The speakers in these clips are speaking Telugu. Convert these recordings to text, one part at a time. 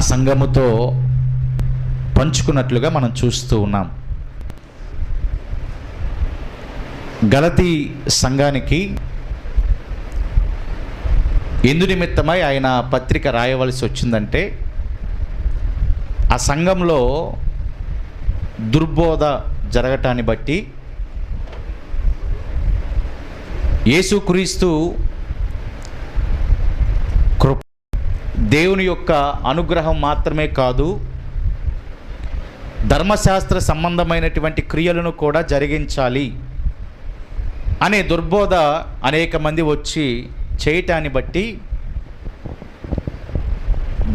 సంఘముతో పంచుకున్నట్లుగా మనం చూస్తూ ఉన్నాం. గలతీ సంఘానికి ఎందు నిమిత్తమై ఆయన పత్రిక రాయవలసి వచ్చిందంటే, ఆ సంఘంలో దుర్బోధ జరగటాన్ని బట్టి యేసుక్రీస్తు కృప, దేవుని యొక్క అనుగ్రహం మాత్రమే కాదు, ధర్మశాస్త్ర సంబంధమైనటువంటి క్రియలను కూడా జరిగించాలి అనే దుర్బోధ అనేక మంది వచ్చి చేయటాన్ని బట్టి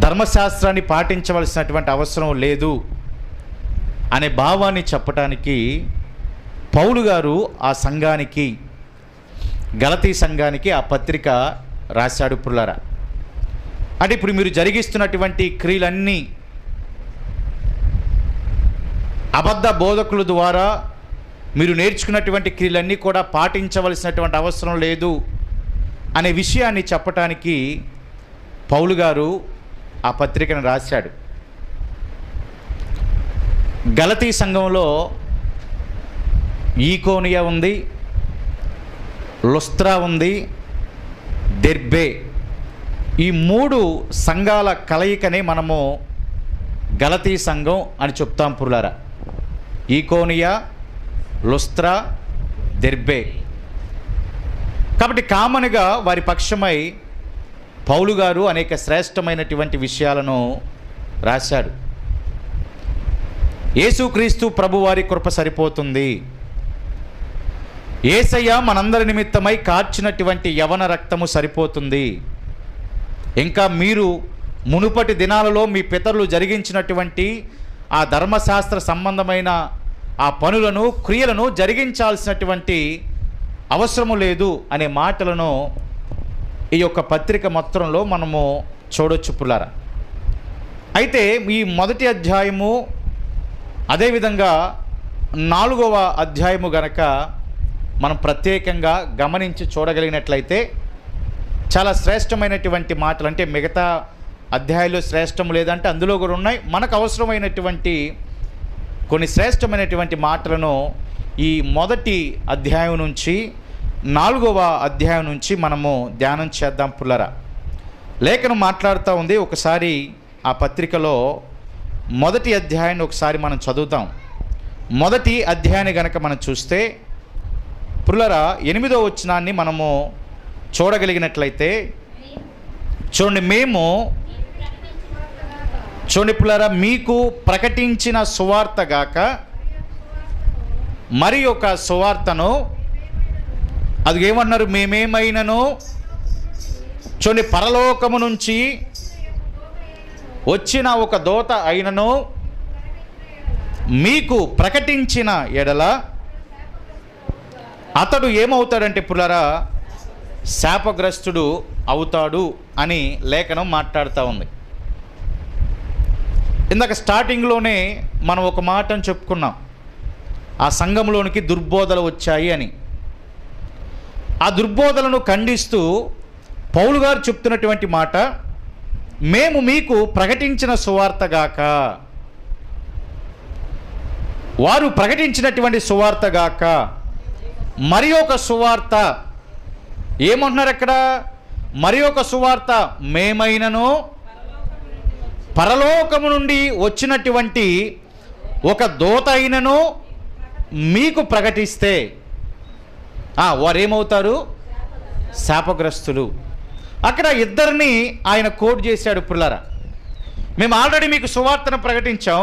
ధర్మశాస్త్రాన్ని పాటించవలసినటువంటి అవసరం లేదు అనే భావాన్ని చెప్పటానికి పౌలు గారు ఆ సంఘానికి, గలతీ సంఘానికి ఆ పత్రిక రాశాడు. పుల్లారా, అంటే ఇప్పుడు మీరు జరిగిస్తున్నటువంటి క్రియలన్నీ అబద్ధ బోధకుల ద్వారా మీరు నేర్చుకున్నటువంటి క్రియలన్నీ కూడా పాటించవలసినటువంటి అవసరం లేదు అనే విషయాన్ని చెప్పటానికి పౌలు గారు ఆ పత్రికను రాశాడు. గలతీ సంఘంలో ఈకోనియా ఉంది, లుస్త్రా ఉంది, దెర్బే, ఈ 3 సంఘాల కలయికనే మనము గలతీ సంఘం అని చెప్తాం. పుల్లారా, ఈకోనియా, లుస్త్రా, దెర్బే. కాబట్టి కామన్గా వారి పక్షమై పౌలు గారు అనేక శ్రేష్టమైనటువంటి విషయాలను రాశాడు. యేసుక్రీస్తు ప్రభువారి కృప సరిపోతుంది, యేసయ్య మనందరి నిమిత్తమై కార్చినటువంటి యవన రక్తము సరిపోతుంది, ఇంకా మీరు మునుపటి దినాలలో మీ పితరులు జరిగించినటువంటి ఆ ధర్మశాస్త్ర సంబంధమైన ఆ పనులను, క్రియలను జరిగించాల్సినటువంటి అవసరము లేదు అనే మాటలను ఈ యొక్క పత్రిక మొత్తంలో మనము చూడొచ్చు. పుల్లారా, అయితే ఈ మొదటి అధ్యాయము, అదేవిధంగా 4వ అధ్యాయము గనక మనం ప్రత్యేకంగా గమనించి చూడగలిగినట్లయితే చాలా శ్రేష్టమైనటువంటి మాటలు, అంటే మిగతా అధ్యాయాలు శ్రేష్టము లేదంటే అందులో కూడా ఉన్నాయి, మనకు అవసరమైనటువంటి కొన్ని శ్రేష్టమైనటువంటి మాటలను ఈ మొదటి అధ్యాయం నుంచి 4వ అధ్యాయం నుంచి మనము ధ్యానం చేద్దాం. పుల్లరా, లేఖనం మాట్లాడుతూ ఉంది. ఒకసారి ఆ పత్రికలో మొదటి అధ్యాయాన్ని ఒకసారి మనం చదువుతాం. మొదటి అధ్యాయాన్ని గనక మనం చూస్తే పుల్లరా 8వ వచనాన్ని మనము చూడగలిగినట్లయితే, చూడండి, మేము చూడండి పుల్లరా, మీకు ప్రకటించిన సువార్తగాక మరి ఒక సువార్తను, అది ఏమన్నారు, మేమేమైనను చూడండి, పరలోకము నుంచి వచ్చిన ఒక దూత అయినను మీకు ప్రకటించిన ఎడల అతడు ఏమవుతాడంటే పుల్లరా, శాపగ్రస్తుడు అవుతాడు అని లేఖనం మాట్లాడుతూ ఉంది. ఇందాక స్టార్టింగ్లోనే మనం ఒక మాటను చెప్పుకున్నాం, ఆ సంఘంలోనికి దుర్బోధలు వచ్చాయి అని. ఆ దుర్బోధలను ఖండిస్తూ పౌలు గారు చెప్తున్నటువంటి మాట, మేము మీకు ప్రకటించిన సువార్తగాక, వారు ప్రకటించినటువంటి సువార్తగాక మరి ఒక సువార్త, ఏమంటున్నారు అక్కడ, మరి ఒక సువార్త మేమైనను పరలోకము నుండి వచ్చినటువంటి ఒక దూత అయినను మీకు ప్రకటిస్తే వారేమవుతారు, శాపగ్రస్తులు. అక్కడ ఇద్దరిని ఆయన కోట్ చేశాడు. పుల్లారా, మేము ఆల్రెడీ మీకు సువార్తను ప్రకటించాం,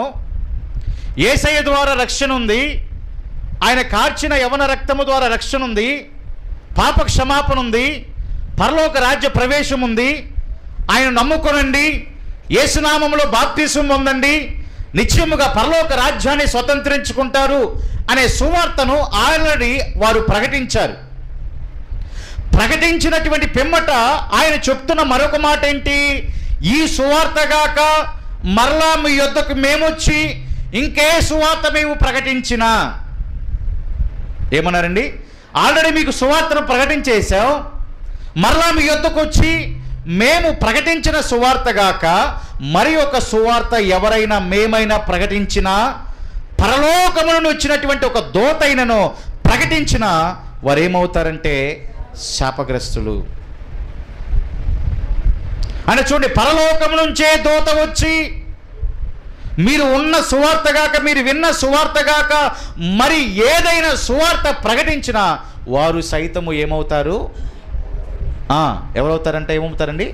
యేసయ్య ద్వారా రక్షణ ఉంది, ఆయన కార్చిన యవన రక్తము ద్వారా రక్షణ ఉంది, పాప క్షమాపణ ఉంది, పరలోక రాజ్య ప్రవేశం ఉంది, ఆయన నమ్ముకొనండి, యేసునామములో బాప్తిసం పొందండి, నిత్యముగా పరలోక రాజ్యాన్ని స్వతంత్రించుకుంటారు అనే సువార్తను ఆల్రెడీ వారు ప్రకటించారు. ప్రకటించినటువంటి పిమ్మట ఆయన చెప్తున్న మరొక మాట ఏంటి, ఈ సువార్తగాక మరలా మీ యొద్దకు మేమొచ్చి ఇంకే సువార్త మేము ప్రకటించినా, ఏమన్నారండి, ఆల్రెడీ మీకు సువార్తను ప్రకటించేశాం, మరలా మీ యొద్దకు వచ్చి మేము ప్రకటించిన సువార్తగాక మరి ఒక సువార్త ఎవరైనా మేమైనా ప్రకటించినా, పరలోకము నుండి వచ్చినటువంటి ఒక దూతైనను ప్రకటించినా వారు ఏమవుతారంటే శాపగ్రస్తులు. అని చూడండి, పరలోకం నుంచే దూత వచ్చి మీరు ఉన్న సువార్తగాక, మీరు విన్న సువార్తగాక మరి ఏదైనా సువార్త ప్రకటించినా వారు సైతము ఏమవుతారు? ఎవరవుతారంటే ఏమవుతారండి?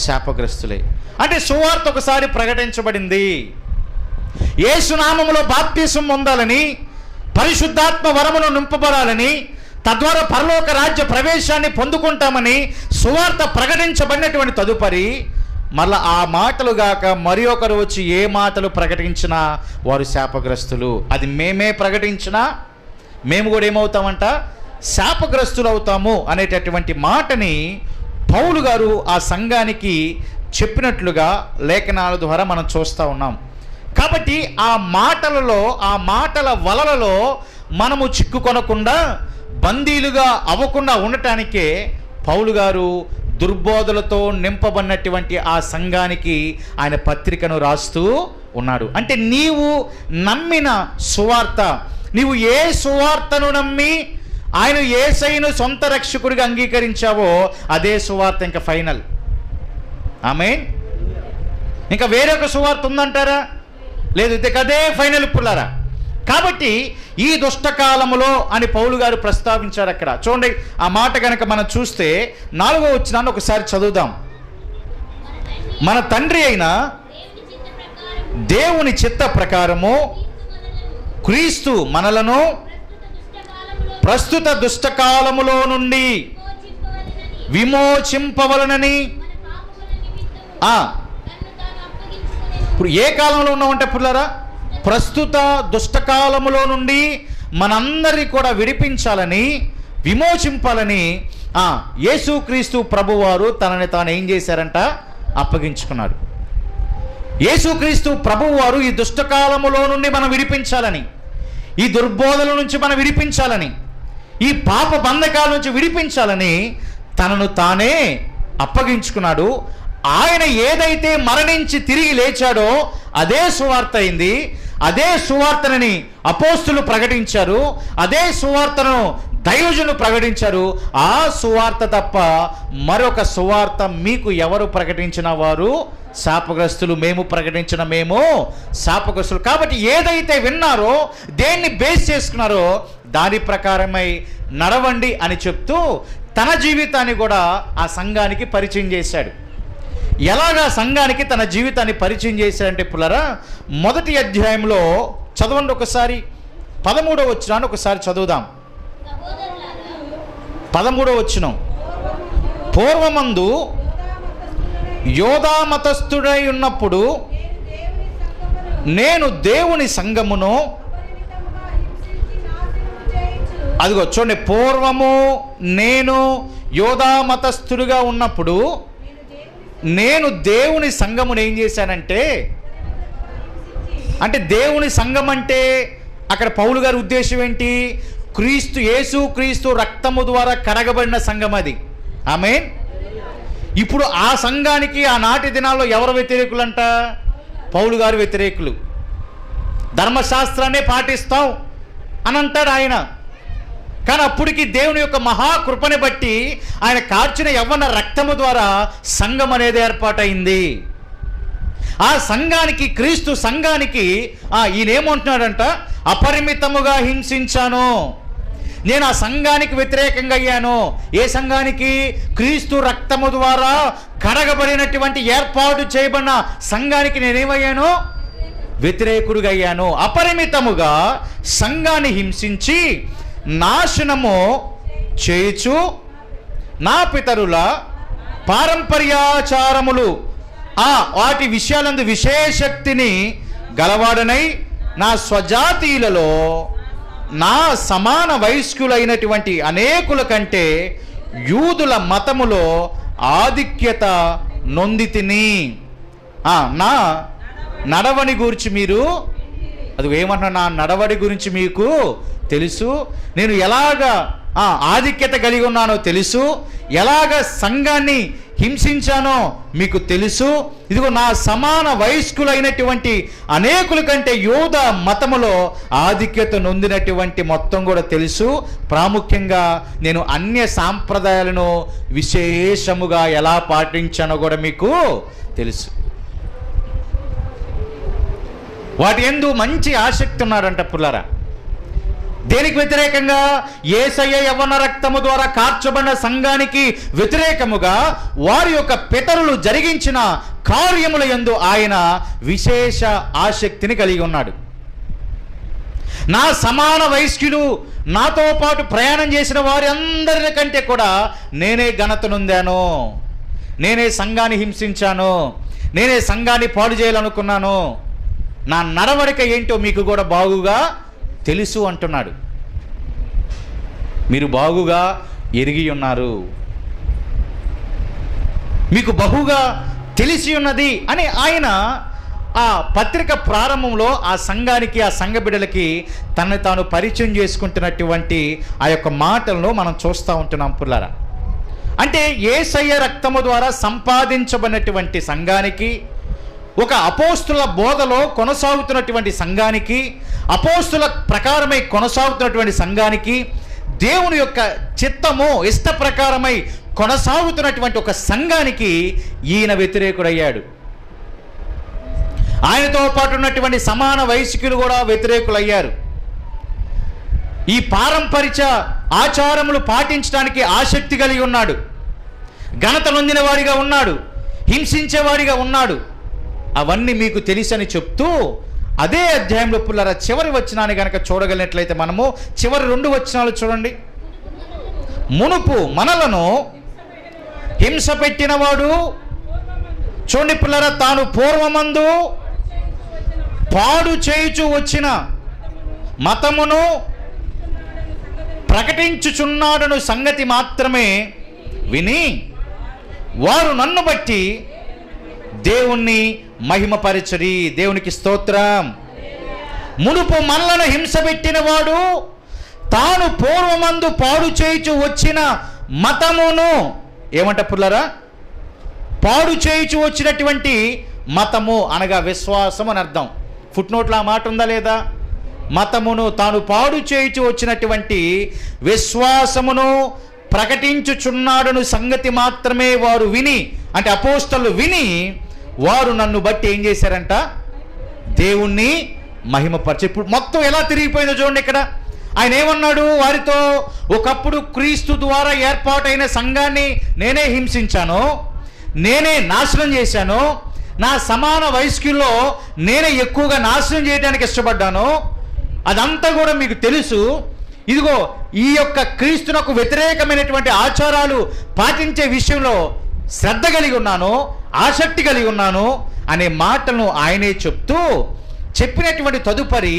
శాపగ్రస్తులే. అంటే సువార్త ఒకసారి ప్రకటించబడింది, యేసునామములో బాప్తిసం పొందాలని, పరిశుద్ధాత్మ వరమును నింపబడాలని, తద్వారా పరలోక రాజ్య ప్రవేశాన్ని పొందుకుంటామని సువార్త ప్రకటించబడినటువంటి తదుపరి మళ్ళీ ఆ మాటలు గాక మరి ఒకరు వచ్చి ఏ మాటలు ప్రకటించినా వారు శాపగ్రస్తులు. అది మేమే ప్రకటించినా మేము కూడా ఏమవుతామంట? శాపగ్రస్తులు అవుతాము అనేటటువంటి మాటని పౌలు గారు ఆ సంఘానికి చెప్పినట్లుగా లేఖనాల ద్వారా మనం చూస్తూ ఉన్నాం. కాబట్టి ఆ మాటలలో, ఆ మాటల వలలలో మనము చిక్కుకొనకుండా, బందీలుగా అవ్వకుండా ఉండటానికే పౌలు గారు దుర్బోధలతో నింపబడినటువంటి ఆ సంఘానికి ఆయన పత్రికను రాస్తూ ఉన్నాడు. అంటే నీవు నమ్మిన సువార్త, నీవు ఏ సువార్తను నమ్మి ఆయన యేసయ్యను సొంత రక్షకుడిగా అంగీకరించావో అదే సువార్త ఇంకా ఫైనల్. ఆమేన్. ఇంకా వేరొక సువార్త ఉందంటారా? లేదు, ఇక అదే ఫైనల్ పుల్లారా. కాబట్టి ఈ దుష్టకాలములో అని పౌలు గారు ప్రస్తావించారు అక్కడ. చూడండి, ఆ మాట కనుక మనం చూస్తే 4వ వచనాన్ని ఒకసారి చదువుదాం. మన తండ్రి అయిన దేవుని చిత్త ప్రకారము క్రీస్తు మనలను ప్రస్తుత దుష్టకాలములో నుండి విమోచింపవలనని. ఇప్పుడు ఏ కాలంలో ఉన్నామంటే పుల్లారా? ప్రస్తుత దుష్టకాలములో నుండి మనందరినీ కూడా విడిపించాలని, విమోచింపాలని యేసుక్రీస్తు ప్రభువారు తనని తాను ఏం చేశారంట? అప్పగించుకున్నాడు. యేసుక్రీస్తు ప్రభువారు ఈ దుష్టకాలములో నుండి మనం విడిపించాలని, ఈ దుర్బోధల నుంచి మనం విడిపించాలని, ఈ పాప బంధకాల నుంచి విడిపించాలని తనను తానే అప్పగించుకున్నాడు. ఆయన ఏదైతే మరణించి తిరిగి లేచాడో అదే సువార్త అయింది. అదే సువార్తని అపోస్తులు ప్రకటించారు, అదే సువార్తను దైవజనులు ప్రకటించారు. ఆ సువార్త తప్ప మరొక సువార్త మీకు ఎవరు ప్రకటించిన వారు శాపగ్రస్తులు, మేము ప్రకటించిన మేము శాపగ్రస్తులు. కాబట్టి ఏదైతే విన్నారో, దేన్ని బేస్ చేసుకున్నారో దాని ప్రకారమై నడవండి అని చెప్తూ తన జీవితాన్ని కూడా ఆ సంఘానికి పరిచయం చేశాడు. ఎలాగా సంఘానికి తన జీవితాన్ని పరిచయం చేశాడంటే పుల్లరా, మొదటి అధ్యాయంలో చదవండి ఒకసారి, 13వ వచనాన్ని ఒకసారి చదువుదాం. 13వ వచనం, పూర్వమందు యోధా మతస్థుడై ఉన్నప్పుడు నేను దేవుని సంఘమును, అదిగో చూడండి, పూర్వము నేను యోధా మతస్థుడిగా ఉన్నప్పుడు నేను దేవుని సంఘమును ఏం చేశానంటే, అంటే దేవుని సంఘం అంటే అక్కడ పౌలు గారి ఉద్దేశం ఏంటి? క్రీస్తు, యేసు క్రీస్తు రక్తము ద్వారా కడగబడిన సంఘం అది. ఆమేన్. ఇప్పుడు ఆ సంఘానికి ఆనాటి దినాల్లో ఎవరు వ్యతిరేకులంట? పౌలు గారు వ్యతిరేకులు. ధర్మశాస్త్రాన్ని పాటిస్తాం అని అంటాడు ఆయన. కానీ అప్పటికి దేవుని యొక్క మహాకృపని బట్టి ఆయన కార్చిన యవ్వన రక్తము ద్వారా సంఘం అనేది ఏర్పాటైంది. ఆ సంఘానికి, క్రీస్తు సంఘానికి ఈయనేమంటున్నాడంట? అపరిమితముగా హింసించాను, నేను ఆ సంఘానికి వ్యతిరేకంగా అయ్యాను. ఏ సంఘానికి? క్రీస్తు రక్తము ద్వారా కడగబడినటువంటి ఏర్పాటు చేయబడిన సంఘానికి నేనేమయ్యాను? వ్యతిరేకుడిగా అయ్యాను. అపరిమితముగా సంఘాన్ని హింసించి నాశనము చేయుచు నా పితరుల పారంపర్యాచారములు వాటి విషయాలందు విశేషక్తిని గలవాడనై నా స్వజాతీయులలో నా సమాన వయస్కులైనటువంటి అనేకుల కంటే యూదుల మతములో ఆధిక్యత నొందితిని. నా నడవడి గురించి మీరు, అది ఏమంటున్నా, నా నడవడి గురించి మీకు తెలుసు, నేను ఎలాగా ఆధిక్యత కలిగి ఉన్నానో తెలుసు, ఎలాగ సంఘాన్ని హింసించానో మీకు తెలుసు. ఇదిగో నా సమాన వయస్కులైనటువంటి అనేకుల కంటే యూద మతములో ఆధిక్యత నొందినటువంటి మొత్తం కూడా తెలుసు. ప్రాముఖ్యంగా నేను అన్య సాంప్రదాయాలను విశేషముగా ఎలా పాటించానో కూడా మీకు తెలుసు. వాటి యందు మంచి ఆసక్తి ఉన్నాడంట పుల్లారా. దేనికి వ్యతిరేకంగా? యేసయ్య యవ్వన రక్తము ద్వారా కార్చబడిన సంఘానికి వ్యతిరేకముగా వారి యొక్క పితరులు జరిగించిన కార్యముల యందు ఆయన విశేష ఆసక్తిని కలిగి ఉన్నాడు. నా సమాన వయస్కులు, నాతో పాటు ప్రయాణం చేసిన వారి అందరికంటే కూడా నేనే ఘనత నొందాను, నేనే సంఘాన్ని హింసించాను, నేనే సంఘాన్ని పాడు చేయాలనుకున్నాను, నా నడవడిక ఏంటో మీకు కూడా బాగుగా తెలుసు అంటున్నాడు. మీరు బాగుగా ఎరిగి ఉన్నారు, మీకు బహుగా తెలిసి ఉన్నది అని ఆయన ఆ పత్రిక ప్రారంభంలో ఆ సంఘానికి, ఆ సంఘ బిడ్డలకి తనని తాను పరిచయం చేసుకుంటున్నటువంటి ఆ యొక్క మాటలను మనం చూస్తూ ఉంటున్నాం పుల్లారా. అంటే యేసయ్య రక్తము ద్వారా సంపాదించబడినటువంటి సంఘానికి, ఒక అపోస్తుల బోధలో కొనసాగుతున్నటువంటి సంఘానికి, అపోస్తుల ప్రకారమై కొనసాగుతున్నటువంటి సంఘానికి, దేవుని యొక్క చిత్తము ఇష్ట ప్రకారమై కొనసాగుతున్నటువంటి ఒక సంఘానికి ఈయన వ్యతిరేకుడయ్యాడు. ఆయనతో పాటు ఉన్నటువంటి సమాన వయస్కులు కూడా వ్యతిరేకులయ్యారు. ఈ పారంపర్య ఆచారములు పాటించడానికి ఆసక్తి కలిగి ఉన్నాడు, ఘనత నొందిన వాడిగా ఉన్నాడు, హింసించేవాడిగా ఉన్నాడు. అవన్నీ మీకు తెలుసని చెప్తూ అదే అధ్యాయంలో పుల్లారా చివరి వచనాన్ని కనుక చూడగలిగినట్లయితే మనము చివరి 2 వచనాలు చూడండి. మునుపు మనలను హింస పెట్టినవాడు, చూడండి పుల్లారా, తాను పూర్వమందు పాడు చేయుచు వచ్చిన మతమును ప్రకటించుచున్నాడను సంగతి మాత్రమే విని వారు నన్ను బట్టి దేవుణ్ణి మహిమపరచరి. దేవునికి స్తోత్రం. మునుపు మనలను హింస పెట్టిన వాడు తాను పూర్వమందు పాడు చేయుచు వచ్చిన మతమును, ఏమంట పుల్లారా? పాడు చేయుచు వచ్చినటువంటి మతము అనగా విశ్వాసం అని అర్థం. ఫుట్ నోట్లో ఆ మాట ఉందా లేదా? మతమును, తాను పాడు చేయుచు వచ్చినటువంటి విశ్వాసమును ప్రకటించుచున్నాడను సంగతి మాత్రమే వారు విని, అంటే అపోస్తలు విని వారు నన్ను బట్టి ఏం చేశారంట? దేవుణ్ణి మహిమపరిచి. ఇప్పుడు మొత్తం ఎలా తిరిగిపోయిందో చూడండి. ఇక్కడ ఆయన ఏమన్నాడు వారితో? ఒకప్పుడు క్రీస్తు ద్వారా ఏర్పాటైన సంఘాన్ని నేనే హింసించాను, నేనే నాశనం చేశాను, నా సమాన వయస్కుల్లో నేనే ఎక్కువగా నాశనం చేయడానికి ఇష్టపడ్డాను, అదంతా కూడా మీకు తెలుసు. ఇదిగో ఈ యొక్క క్రీస్తునకు వ్యతిరేకమైనటువంటి ఆచారాలు పాటించే విషయంలో శ్రద్ధ కలిగి ఉన్నాను, ఆసక్తి కలిగి ఉన్నాను అనే మాటలను ఆయనే చెప్తూ చెప్పినటువంటి తదుపరి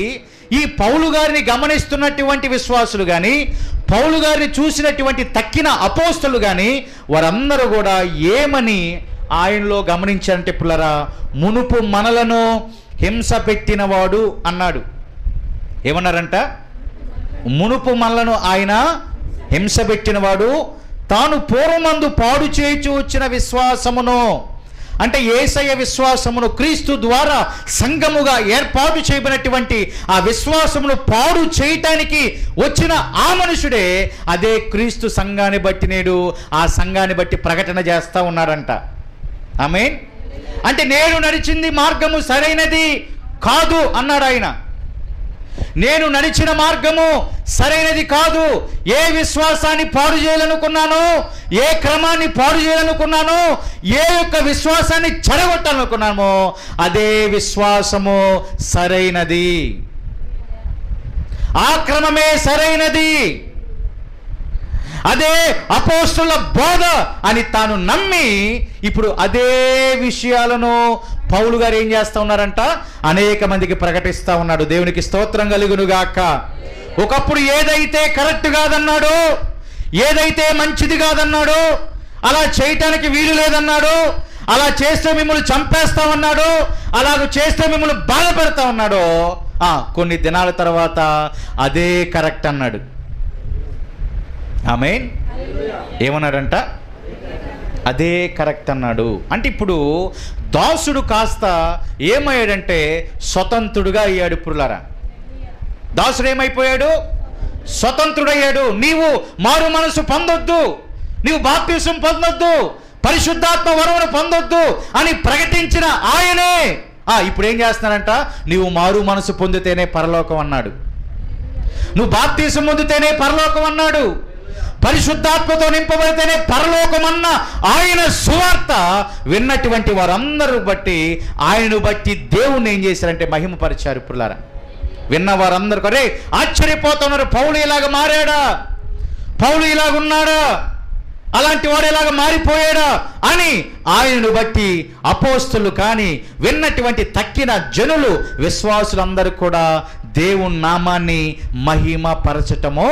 ఈ పౌలు గారిని గమనిస్తున్నటువంటి విశ్వాసులు కానీ, పౌలు గారిని చూసినటువంటి తక్కిన అపోస్తలు కానీ వారందరూ కూడా ఏమని ఆయనలో గమనించారంటే పుల్లరా, మునుపు మనలను హింస పెట్టినవాడు అన్నాడు. ఏమన్నారంట? మునుపు మనలను ఆయన హింస పెట్టినవాడు, తాను పూర్వమందు పాడు చేయుచు వచ్చిన విశ్వాసమును, అంటే యేసయ్య విశ్వాసమును, క్రీస్తు ద్వారా సంఘముగా ఏర్పాటు చేయబడినటువంటి ఆ విశ్వాసమును పాడు చేయటానికి వచ్చిన ఆ మనుషుడే అదే క్రీస్తు సంఘాన్ని బట్టి నేడు ఆ సంఘాన్ని బట్టి ప్రకటన చేస్తూ ఉన్నారంట. ఆమేన్. అంటే నేను నడిచింది మార్గము సరైనది కాదు అన్నాడు ఆయన. నేను నడిచిన మార్గము సరైనది కాదు. ఏ విశ్వాసాన్ని పాడు చేయాలనుకున్నానో, ఏ క్రమాన్ని పాడు చేయాలనుకున్నానో, ఏ యొక్క విశ్వాసాన్ని చెడగొట్టాలనుకున్నామో అదే విశ్వాసము సరైనది, ఆ క్రమమే సరైనది, అదే అపోస్తుల బోధ అని తాను నమ్మి ఇప్పుడు అదే విషయాలను పౌలు గారు ఏం చేస్తూ ఉన్నారంట? అనేక మందికి ప్రకటిస్తూ ఉన్నాడు. దేవునికి స్తోత్రం కలుగునుగాక. ఒకప్పుడు ఏదైతే కరెక్ట్ కాదన్నాడో, ఏదైతే మంచిది కాదన్నాడో, అలా చేయటానికి వీలు లేదన్నాడో, అలా చేస్తే మిమ్మల్ని చంపేస్తామన్నాడో, అలాగ చేస్తే మిమ్మల్ని బాధ పెడతా ఉన్నాడో, కొన్ని దినాల తర్వాత అదే కరెక్ట్ అన్నాడు. ఆమేన్. ఏమన్నాడంట? అదే కరెక్ట్ అన్నాడు. అంటే ఇప్పుడు దాసుడు కాస్త ఏమయ్యాడంటే స్వతంత్రుడుగా అయ్యాడు. పురులారా, దాసుడు ఏమైపోయాడు? స్వతంత్రుడయ్యాడు. నీవు మారు మనసు పొందొద్దు, నీవు బాప్తిసం పొందొద్దు, పరిశుద్ధాత్మ వరమును పొందొద్దు అని ప్రకటించిన ఆయనే ఇప్పుడు ఏం చేస్తున్నాడంట? నీవు మారు మనసు పొందితేనే పరలోకం అన్నాడు, నువ్వు బాప్తిసం పొందితేనే పరలోకం అన్నాడు, పరిశుద్ధాత్మతో నింపబడితేనే పరలోకం అన్న ఆయన సువార్త విన్నటువంటి వారందరూ బట్టి ఆయనను బట్టి దేవుణ్ణి ఏం చేశారంటే మహిమపరిచారు. పురులారా, విన్న వారందరూ అరే ఆశ్చర్యపోతున్నారు, పౌలు ఇలాగ మారాడా, పౌలు ఇలాగున్నాడా, అలాంటి వాడు ఇలాగ మారిపోయాడా అని ఆయనను బట్టి అపోస్తులు కానీ విన్నటువంటి తక్కిన జనులు విశ్వాసులందరూ కూడా దేవుని నామాన్ని మహిమపరచటమో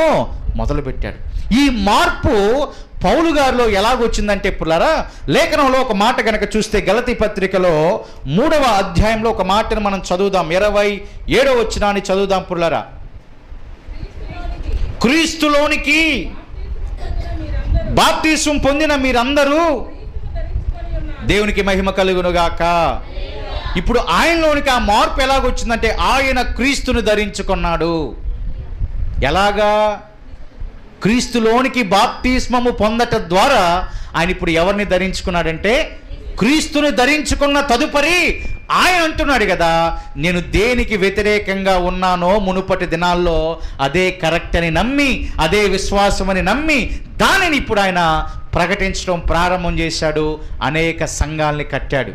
మొదలుపెట్టాడు. ఈ మార్పు పౌలు గారిలో ఎలాగొచ్చిందంటే పుల్లారా, లేఖనంలో ఒక మాట కనుక చూస్తే గలతీ పత్రికలో 3వ అధ్యాయంలో ఒక మాటను మనం చదువుదాం. 27వ వచనాన్ని చదువుదాం పుల్లారా. క్రీస్తులోనికి బాప్తిసం పొందిన మీరందరూ దేవునికి మహిమ కలుగునుగాక. ఇప్పుడు ఆయనలోనికి ఆ మార్పు ఎలాగొచ్చిందంటే ఆయన క్రీస్తును ధరించుకున్నాడు. ఎలాగా? క్రీస్తులోనికి బాప్తిస్మము పొందట ద్వారా ఆయన ఇప్పుడు ఎవరిని ధరించుకున్నాడంటే క్రీస్తుని ధరించుకున్న తదుపరి ఆయన అంటున్నాడు కదా, నేను దేనికి వ్యతిరేకంగా ఉన్నానో మునుపటి దినాల్లో అదే కరెక్ట్ అని నమ్మి, అదే విశ్వాసం అని నమ్మి దానిని ఇప్పుడు ఆయన ప్రకటించడం ప్రారంభం చేశాడు. అనేక సంఘాలని కట్టాడు.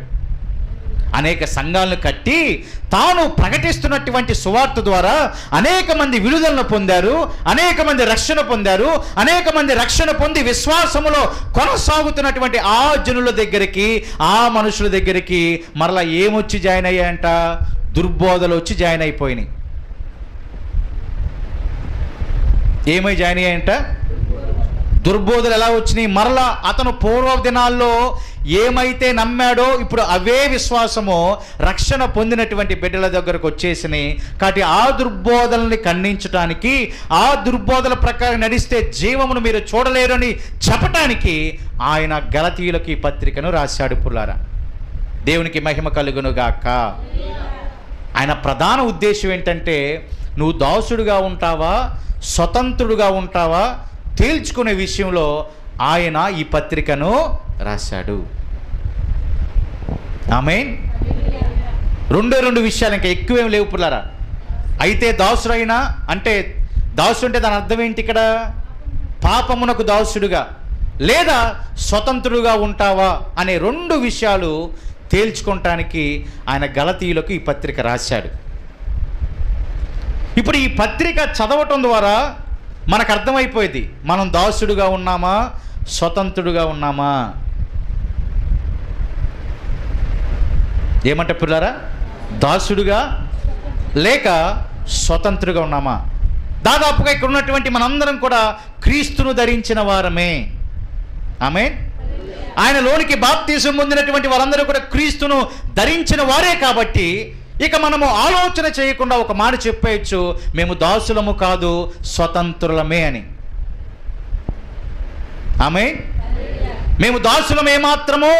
అనేక సంఘాలను కట్టి తాను ప్రకటిస్తున్నటువంటి సువార్త ద్వారా అనేక మంది విడుదలను పొందారు, అనేక మంది రక్షణ పొందారు, అనేక మంది రక్షణ పొంది విశ్వాసములో కొనసాగుతున్నటువంటి ఆ జనుల దగ్గరికి, ఆ మనుషుల దగ్గరికి మరలా ఏమొచ్చి జాయిన్ అయ్యాయంట? దుర్బోధలు వచ్చి జాయిన్ అయిపోయినాయి. ఏమై జాయిన్ అయ్యాయంట? దుర్బోధలు ఎలా వచ్చినాయి? మరలా అతను పూర్వ దినాల్లో ఏమైతే నమ్మాడో ఇప్పుడు అవే విశ్వాసము రక్షణ పొందినటువంటి బిడ్డల దగ్గరకు వచ్చేసినాయి. కాబట్టి ఆ దుర్బోధనల్ని ఖండించడానికి, ఆ దుర్బోధల ప్రకారం నడిస్తే జీవమును మీరు చూడలేరని చెప్పటానికి ఆయన గలతీయులకు ఈ పత్రికను రాశాడు. పుల్లారా, దేవునికి మహిమ కలుగునుగాక. ఆయన ప్రధాన ఉద్దేశం ఏంటంటే నువ్వు దాసుడుగా ఉంటావా, స్వతంత్రుడుగా ఉంటావా తేల్చుకునే విషయంలో ఆయన ఈ పత్రికను రాశాడు. ఆమేన్. రెండు విషయాలు, ఇంకా ఎక్కువేం లేవు పుల్లారా. అయితే దాసుడైనా అంటే దాసుడు అంటే దాని అర్థం ఏంటి? ఇక్కడ పాపమునకు దాసుడుగా లేదా స్వతంత్రుడుగా ఉంటావా అనే 2 విషయాలు తేల్చుకోవటానికి ఆయన గలతీయులకు ఈ పత్రిక రాశాడు. ఇప్పుడు ఈ పత్రిక చదవటం ద్వారా మనకు అర్థమైపోయింది మనం దాసుడుగా ఉన్నామా, స్వతంత్రుడుగా ఉన్నామా. ఏమంటే పిల్లారా, దాసుడుగా లేక స్వతంత్రుడుగా ఉన్నామా? దాదాపుగా ఇక్కడ ఉన్నటువంటి మనందరం కూడా క్రీస్తును ధరించిన వారమే. ఆమేన్. ఆయనలోనికి బాప్తిసం పొందినటువంటి వారందరూ కూడా క్రీస్తును ధరించిన వారే. కాబట్టి ఇక మనము ఆలోచన చేయకుండా ఒక మాట చెప్పేయచ్చు, మేము దాసులము కాదు స్వతంత్రులమే అని. ఆమేన్. మేము దాసులం ఏమాత్రము,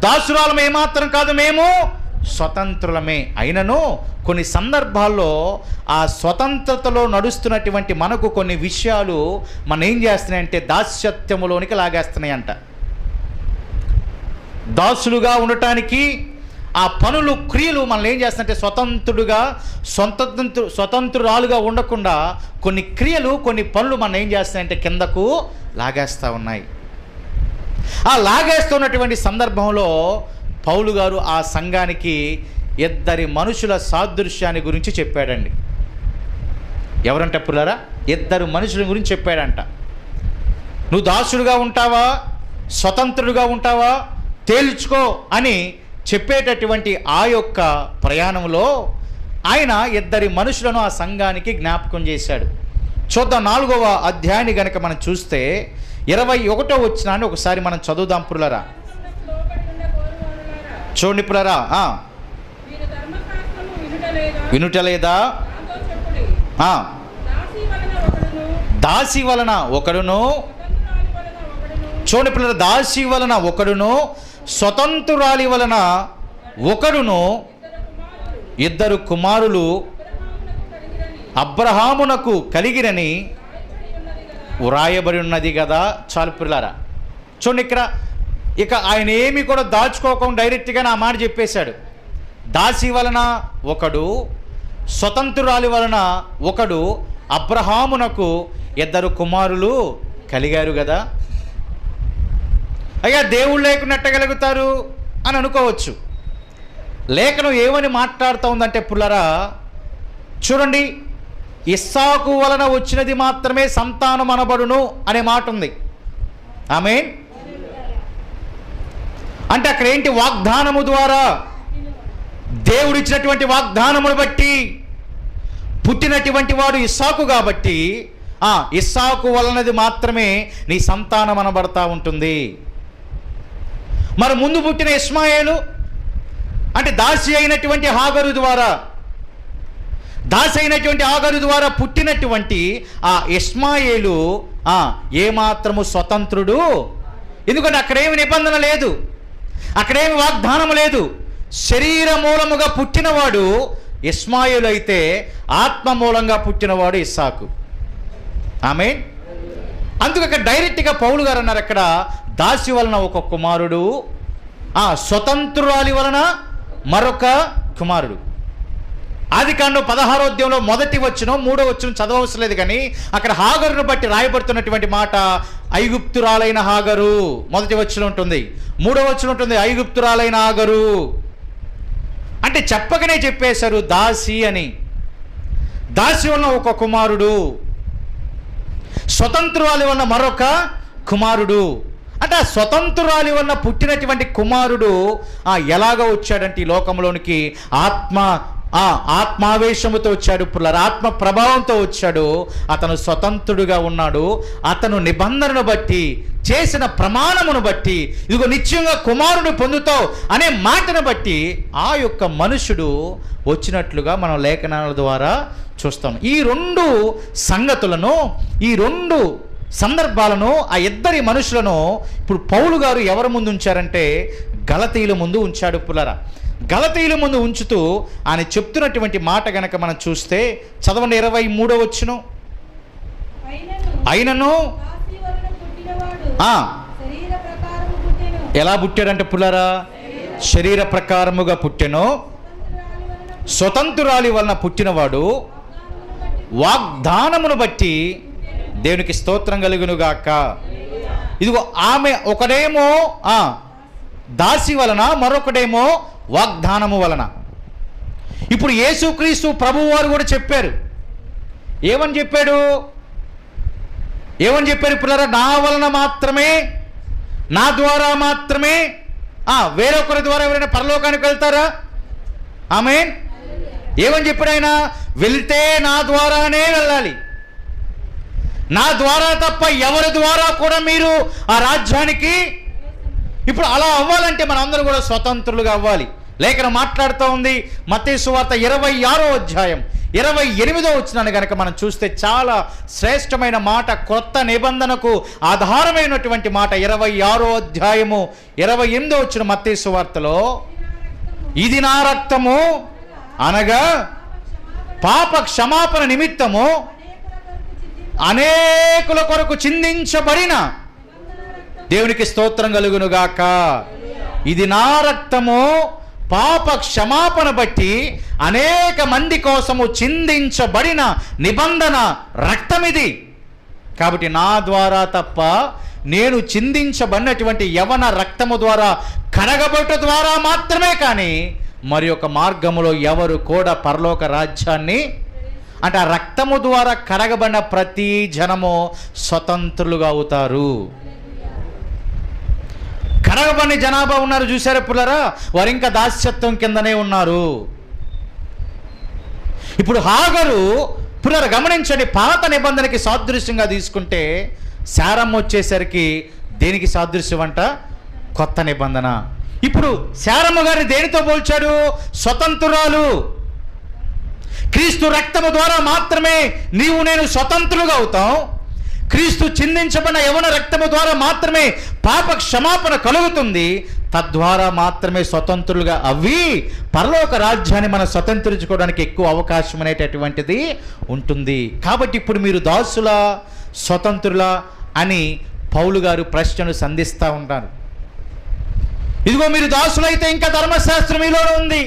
దాసురాలం ఏమాత్రం కాదు, మేము స్వతంత్రులమే. అయినను కొన్ని సందర్భాల్లో ఆ స్వతంత్రతలో నడుస్తున్నటువంటి మనకు కొన్ని విషయాలు మనం ఏం చేస్తున్నాయంటే దాస్యత్వములోనికి లాగేస్తున్నాయంట. దాసులుగా ఉండటానికి ఆ పనులు, క్రియలు మనల్ని ఏం చేస్తాయంటే స్వతంత్రురాలుగా ఉండకుండా కొన్ని క్రియలు, కొన్ని పనులు మనం ఏం చేస్తాయంటే కిందకు లాగేస్తూ ఉన్నాయి. ఆ లాగేస్తున్నటువంటి సందర్భంలో పౌలు గారు ఆ సంఘానికి 2 మనుషుల సాదృశ్యాన్ని గురించి చెప్పాడండి. ఎవరంటే పుల్లారా, 2 మనుషుల గురించి చెప్పాడంట. నువ్వు దాసుడుగా ఉంటావా, స్వతంత్రుడుగా ఉంటావా తేల్చుకో అని చెప్పేటటువంటి ఆ యొక్క ప్రయాణంలో ఆయన 2 మనుషులను ఆ సంఘానికి జ్ఞాపకం చేశాడు. చూద్దాం. 4వ అధ్యాయాన్ని గనక మనం చూస్తే 21వ వచనాన్ని ఒకసారి మనం చదువుదాం పుల్లారా. చూడండి పుల్లారా. వినుటలేదా? దాసి వలన ఒకడును చూడండి పిల్లలు, దాసి వలన ఒకడును స్వతంత్రురాలి వలన ఒకడును ఇద్దరు కుమారులు అబ్రహామునకు కలిగిరని వ్రాయబడి ఉన్నది కదా. చాలు పిల్లరా, చూడండి ఇక్కడ ఇక ఆయన ఏమి కూడా దాచుకోకుండా డైరెక్ట్గా నా మాట చెప్పేశాడు. దాసి వలన ఒకడు, స్వతంత్రురాలి వలన ఒకడు, అబ్రహామునకు ఇద్దరు కుమారులు కలిగారు కదా. అయ్యా దేవుళ్ళు లేకుండా ఎట్టగలుగుతారు అని అనుకోవచ్చు. లేఖనం ఏమని మాట్లాడుతూ ఉందంటే పుల్లరా, చూడండి, ఇస్సాకు వలన వచ్చినది మాత్రమే సంతానం అనబడును అనే మాట ఉంది. ఆమేన్. అంటే అక్కడ ఏంటి? వాగ్దానము ద్వారా, దేవుడిచ్చినటువంటి వాగ్దానమును బట్టి పుట్టినటువంటి వాడు ఇస్సాకు కాబట్టి ఇస్సాకు వలనది మాత్రమే నీ సంతానం అనబడతా ఉంటుంది. మరి ముందు పుట్టిన ఇష్మాయేలు అంటే దాసి అయినటువంటి హాగరు ద్వారా పుట్టినటువంటి ఆ ఇష్మాయేలు ఏమాత్రము స్వతంత్రుడు. ఎందుకంటే అక్కడేమి నిబంధన లేదు, అక్కడేమి వాగ్దానం లేదు. శరీర మూలముగా పుట్టినవాడు ఇష్మాయేలు అయితే ఆత్మ మూలంగా పుట్టినవాడు ఇస్సాకు. ఆమేన్. అందుకు అక్కడ డైరెక్ట్గా పౌలు గారు అన్నారు, అక్కడ దాసి వలన ఒక కుమారుడు, స్వతంత్రురాలి వలన మరొక కుమారుడు. ఆదికాండం 16వ అధ్యాయంలో 1వ వచనం 3వ వచనం చదవవసరం లేదు, కానీ అక్కడ హాగరును బట్టి రాయబడుతున్నటువంటి మాట ఐగుప్తురాలైన హాగరు 1వ వచనం ఉంటుంది, 3వ వచనం ఉంటుంది ఐగుప్తురాలైన హాగరు. అంటే చెప్పకనే చెప్పేశారు దాసి అని. దాసి వలన ఒక కుమారుడు, స్వతంత్రురాలి వలన మరొక కుమారుడు. అంటే ఆ స్వతంత్రురాలి వలన పుట్టినటువంటి కుమారుడు ఎలాగ వచ్చాడంటే ఈ లోకంలోనికి ఆత్మావేశముతో వచ్చాడు, ఆత్మ ప్రభావంతో వచ్చాడు. అతను స్వతంత్రుడుగా ఉన్నాడు. అతను నిబంధనను బట్టి, చేసిన ప్రమాణమును బట్టి, ఇదిగో నిశ్చయంగా కుమారుడు పొందుతావు అనే మాటను బట్టి ఆ యొక్క మనుషుడు వచ్చినట్లుగా మనం లేఖనాల ద్వారా చూస్తాం. ఈ రెండు సంగతులను, ఈ రెండు సందర్భాలను, ఆ ఇద్దరి మనుషులను ఇప్పుడు పౌలు గారు ఎవరి ముందు ఉంచారంటే గలతీయుల ముందు ఉంచాడు. పుల్లరా, గలతీయుల ముందు ఉంచుతూ ఆయన చెప్తున్నటువంటి మాట గనక మనం చూస్తే చదవండి 23వ వచనం. అయినను ఎలా పుట్టాడంటే పుల్లరా, శరీర ప్రకారముగా పుట్టెను, స్వతంత్రురాలి వలన పుట్టినవాడు వాగ్దానమును బట్టి దేవునికి స్తోత్రం కలుగునుగాక. ఇదిగో ఆమె ఒకడేమో దాసి వలన, మరొకడేమో వాగ్దానము వలన. ఇప్పుడు యేసుక్రీస్తు ప్రభువు వారు కూడా చెప్పారు. ఏమని చెప్పాడు పిల్లరా? నా వలన మాత్రమే, నా ద్వారా మాత్రమే వేరొకరి ద్వారా ఎవరైనా పరలోకానికి వెళ్తారా? ఆమేన్. ఏమని చెప్పాడు ఆయన? వెళ్తే నా ద్వారానే వెళ్ళాలి, నా ద్వారా తప్ప ఎవరి ద్వారా కూడా మీరు ఆ రాజ్యానికి. ఇప్పుడు అలా అవ్వాలంటే మనం అందరూ కూడా స్వతంత్రులుగా అవ్వాలి. లేఖనం మాట్లాడుతూ ఉంది మత్తయి సువార్త 26వ అధ్యాయం 28వ వచనాన్ని కనుక మనం చూస్తే చాలా శ్రేష్టమైన మాట, కొత్త నిబంధనకు ఆధారమైనటువంటి మాట. 26వ అధ్యాయము 28వ వచనం మత్తయి సువార్తలో, ఇది నా రక్తము అనగా పాప క్షమాపణ నిమిత్తము అనేకుల కొరకు చిందించబడిన, దేవునికి స్తోత్రం కలుగునుగాక. ఇది నా రక్తము పాప క్షమాపణ బట్టి అనేక మంది కోసము చిందించబడిన నిబంధన రక్తం ఇది. కాబట్టి నా ద్వారా తప్ప, నేను చిందించబడినటువంటి యవన రక్తము ద్వారా, కడగబట్ట ద్వారా మాత్రమే కానీ మరి ఒక మార్గములో ఎవరు కూడా పరలోక రాజ్యాన్ని, అంటే ఆ రక్తము ద్వారా కడగబడిన ప్రతి జనము స్వతంత్రులుగా అవుతారు. కడగబడిన జనాభా ఉన్నారు చూసారా పుల్లరా, వారు ఇంకా దాస్యత్వం కిందనే ఉన్నారు. ఇప్పుడు హాగరు పుల్లర గమనించండి, పాత నిబంధనకి సాదృశ్యంగా తీసుకుంటే శారమ్మ వచ్చేసరికి దేనికి సాదృశ్యం అంట? కొత్త నిబంధన. ఇప్పుడు శారమ్మ గారిని దేనితో పోల్చాడు? స్వతంత్రురాలు. క్రీస్తు రక్తము ద్వారా మాత్రమే నీవు నేను స్వతంత్రులుగా అవుతాం. క్రీస్తు చిందించబడిన యవన రక్తము ద్వారా మాత్రమే పాప క్షమాపణ కలుగుతుంది. తద్వారా మాత్రమే స్వతంత్రులుగా అవి పరలోక రాజ్యాన్ని మనం స్వతంత్రించుకోవడానికి ఎక్కువ అవకాశం అనేటటువంటిది ఉంటుంది. కాబట్టి ఇప్పుడు మీరు దాసులా స్వతంత్రులా అని పౌలు గారు ప్రశ్నను సంధిస్తూ ఉంటారు. ఇదిగో మీరు దాసులైతే ఇంకా ధర్మశాస్త్రం మీలోనే ఉంది.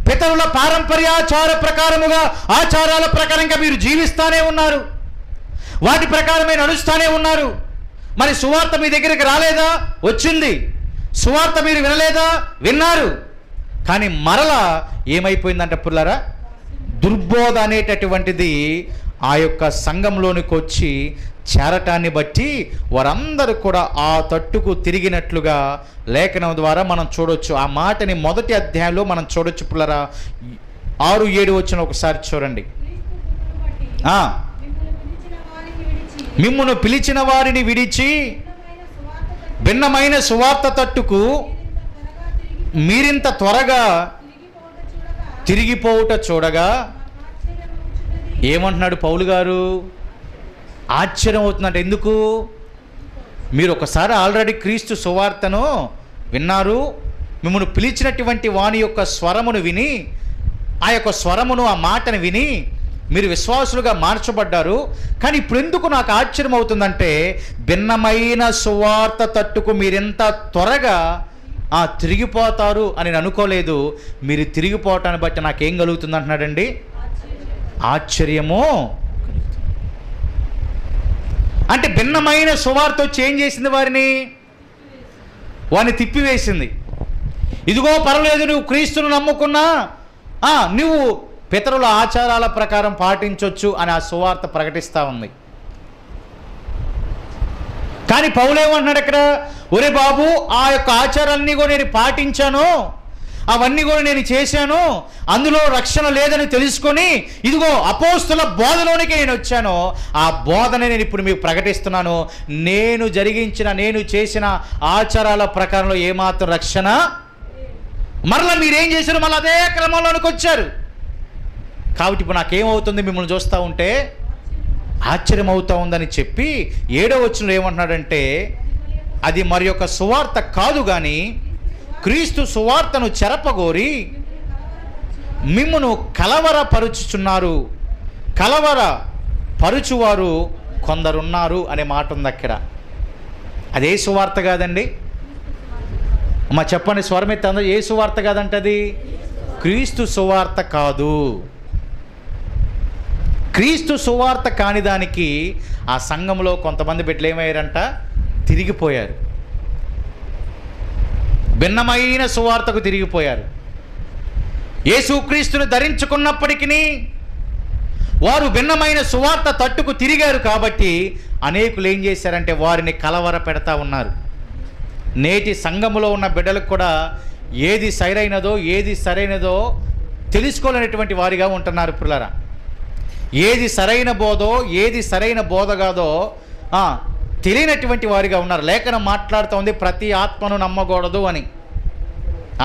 పితరుల పారంపర్యాచార ప్రకారముగా ఆచారాల ప్రకారంగా మీరు జీవిస్తానే ఉన్నారు, వాటి ప్రకారమే నడుస్తూనే ఉన్నారు. మరి సువార్త మీ దగ్గరికి రాలేదా? వచ్చింది. సువార్త మీరు వినలేదా? విన్నారు. కానీ మరలా ఏమైపోయిందంటే పుల్లారా, దుర్బోధ అనేటటువంటిది ఆ యొక్క సంఘంలోనికి వచ్చి చేరటాన్ని బట్టి వారందరూ కూడా ఆ తట్టుకు తిరిగినట్లుగా లేఖనం ద్వారా మనం చూడొచ్చు. ఆ మాటని మొదటి అధ్యాయంలో మనం చూడొచ్చు పుల్లరా. 6-7 వచ్చిన ఒకసారి చూడండి. మిమ్మును పిలిచిన వారిని విడిచి భిన్నమైన సువార్త తట్టుకు మీరింత త్వరగా తిరిగిపోవుట చూడగా ఏమంటున్నాడు పౌలు గారు? ఆశ్చర్యం అవుతుందంట. ఎందుకు? మీరు ఒకసారి ఆల్రెడీ క్రీస్తు సువార్తను విన్నారు, మిమ్మల్ని పిలిచినటువంటి వాని యొక్క స్వరమును విని, ఆ యొక్క స్వరమును, ఆ మాటను విని మీరు విశ్వాసులుగా మార్చబడ్డారు. కానీ ఇప్పుడు ఎందుకు నాకు ఆశ్చర్యం అవుతుందంటే, భిన్నమైన సువార్త తట్టుకు మీరెంత త్వరగా తిరిగిపోతారు అని నేను అనుకోలేదు. మీరు తిరిగిపోవటాన్ని బట్టి నాకేం కలుగుతుంది అంటున్నాడండి? ఆశ్చర్యము. అంటే భిన్నమైన సువార్త వచ్చి ఏం చేసింది? వారిని తిప్పివేసింది. ఇదిగో పర్వాలేదు, నువ్వు క్రీస్తును నమ్ముకున్నా నువ్వు పితరుల ఆచారాల ప్రకారం పాటించవచ్చు అని ఆ సువార్త ప్రకటిస్తూ ఉంది. కానీ పౌలేమంటున్నాడు ఇక్కడ, ఒరే బాబు, ఆ యొక్క ఆచారాలన్నీ కూడా నేను పాటించాను, అవన్నీ కూడా నేను చేశాను, అందులో రక్షణ లేదని తెలుసుకొని ఇదిగో అపోస్తుల బోధలోనికి నేను వచ్చాను, ఆ బోధన నేను ఇప్పుడు మీకు ప్రకటిస్తున్నాను. నేను చేసిన ఆచారాల ప్రకారంలో ఏమాత్రం రక్షణ. మరలా మీరేం చేశారు? మళ్ళీ అదే క్రమంలోనికి వచ్చారు. కాబట్టి ఇప్పుడు నాకేమవుతుంది? మిమ్మల్ని చూస్తూ ఉంటే ఆశ్చర్యం అవుతూ ఉందని చెప్పి 7వ వచనంలో ఏమంటున్నాడంటే, అది మరి యొక్క సువార్త కాదు కానీ క్రీస్తు సువార్తను చెరపగోరి మిమ్మును కలవరపరుచుచున్నారు, కలవరపరుచువారు కొందరున్నారు అనే మాట ఉంది అక్కడ. అదే సువార్త కాదండి? అమ్మా చెప్పండి, స్వరమెత్తి అందరూ. ఏ సువార్త కాదంటది? క్రీస్తు సువార్త కాదు. క్రీస్తు సువార్త కాని దానికి ఆ సంఘంలో కొంతమంది బిడ్డలు ఏమయ్యారంట? తిరిగిపోయారు. భిన్నమైన సువార్తకు తిరిగిపోయారు. యేసుక్రీస్తును ధరించుకున్నప్పటికీ వారు భిన్నమైన సువార్త తట్టుకు తిరిగారు. కాబట్టి అనేకులు ఏం చేశారంటే వారిని కలవర పెడతా ఉన్నారు. నేటి సంఘములో ఉన్న బిడ్డలకు కూడా ఏది సరైనదో తెలుసుకోలేనటువంటి వారిగా ఉంటున్నారు పిల్లరా. ఏది సరైన బోధో ఏది సరైన బోధ కాదో తెలియనటువంటి వారిగా ఉన్నారు. లేఖనం మాట్లాడుతూ ఉంది, ప్రతి ఆత్మను నమ్మకూడదు అని.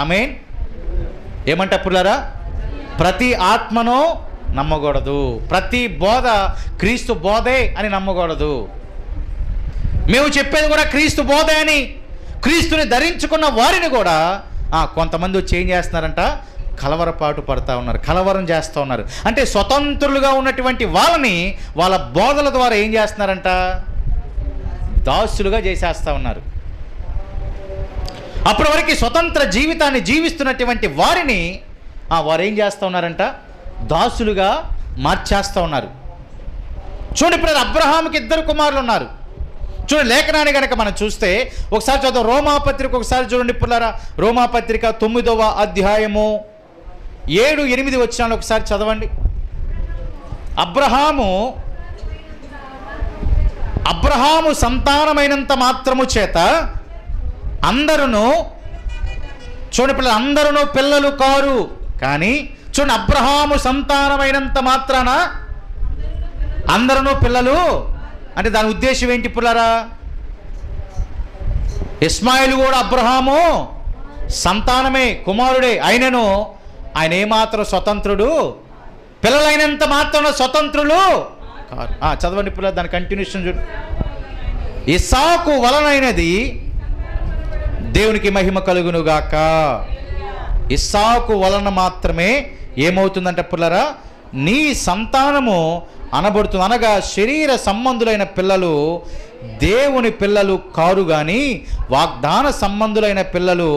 ఆమేన్. ఏమంటా పిల్లరా? ప్రతి ఆత్మను నమ్మకూడదు, ప్రతి బోధ క్రీస్తు బోధే అని నమ్మకూడదు. మేము చెప్పేది కూడా క్రీస్తు బోధే అని. క్రీస్తుని ధరించుకున్న వారిని కూడా కొంతమంది వచ్చి ఏం చేస్తున్నారంట? కలవరపాటు పడుతూ ఉన్నారు, కలవరం చేస్తూ ఉన్నారు. అంటే స్వతంత్రులుగా ఉన్నటువంటి వాళ్ళని వాళ్ళ బోధల ద్వారా ఏం చేస్తున్నారంట? దాసులుగా చేసేస్తూ ఉన్నారు. అప్పటి వరకు స్వతంత్ర జీవితాన్ని జీవిస్తున్నటువంటి వారిని వారు ఏం చేస్తూ ఉన్నారంట? దాసులుగా మార్చేస్తూ ఉన్నారు. చూడండి, ఇప్పుడు అబ్రహాముకి 2 కుమారులు ఉన్నారు. చూడండి, లేఖనాన్ని కనుక మనం చూస్తే ఒకసారి చదువు. రోమాపత్రిక ఒకసారి చూడండి పుల్లారా. రోమాపత్రిక 9వ అధ్యాయము 7-8 వచనాలు ఒకసారి చదవండి. అబ్రహాము సంతానమైనంత మాత్రము చేత అందరూ, చూడండి పిల్లలు, అందరూ పిల్లలు కారు. కానీ చూడండి, అబ్రహాము సంతానమైనంత మాత్రాన అందరూ పిల్లలు అంటే దాని ఉద్దేశం ఏంటి పుల్లారా? ఇస్మాయిల్ కూడా అబ్రహాము సంతానమే, కుమారుడే. అయినను ఆయన ఏమాత్రం స్వతంత్రుడు, పిల్లలైనంత మాత్రం స్వతంత్రులు కారు. చదవండి ఇప్పుడు దాని కంటిన్యూషన్ చూడు. ఇస్సాకు వలనైనది దేవునికి మహిమ కలుగునుగాక. ఇస్సాకు వలన మాత్రమే ఏమవుతుందంటే పుల్లరా, నీ సంతానము అనబడుతుంది. అనగా శరీర సంబంధులైన పిల్లలు దేవుని పిల్లలు కారు గాని వాగ్దాన సంబంధులైన పిల్లలు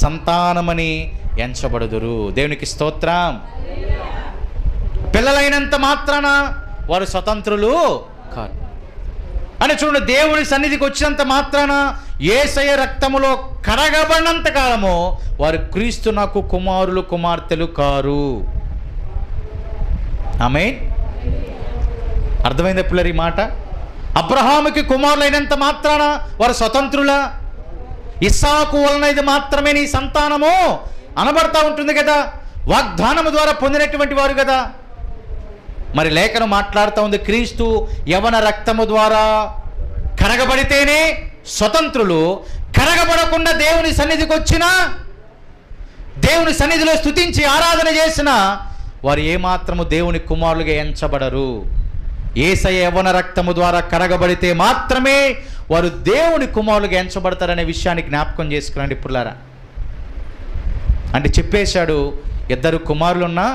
సంతానమని ఎంచబడుదురు. దేవునికి స్తోత్రం. పిల్లలైనంత మాత్రాన వారు స్వతంత్రులు కారు అని చూడండి. దేవుని సన్నిధికి వచ్చినంత మాత్రాన, యేసయ్య రక్తములో కడగబడినంత కాలము వారు క్రీస్తునకు కుమారులు కుమార్తెలు కారు. ఆమేన్. అర్థమైందా పిల్లలు ఈ మాట? అబ్రహాముకి కుమారులైనంత మాత్రాన వారు స్వతంత్రులా? ఇస్సాకు వలన ఇది మాత్రమే నీ సంతానము అనబడతా ఉంటుంది కదా, వాగ్దానము ద్వారా పొందినటువంటి వారు కదా. మరి లేఖనం మాట్లాడుతూ ఉంది, క్రీస్తు యవన రక్తము ద్వారా కడగబడితేనే స్వతంత్రులు. కడగబడకుండా దేవుని సన్నిధికి వచ్చినా, దేవుని సన్నిధిలో స్తుతించి ఆరాధన చేసిన వారు ఏమాత్రము దేవుని కుమారులుగా ఎంచబడరు. యేసయ్య యవ్వన రక్తము ద్వారా కడగబడితే మాత్రమే వారు దేవుని కుమారులుగా ఎంచబడతారనే విషయాన్ని జ్ఞాపకం చేసుకురండి పుల్లారా. అంటే చెప్పేశాడు, ఇద్దరు కుమారులున్నా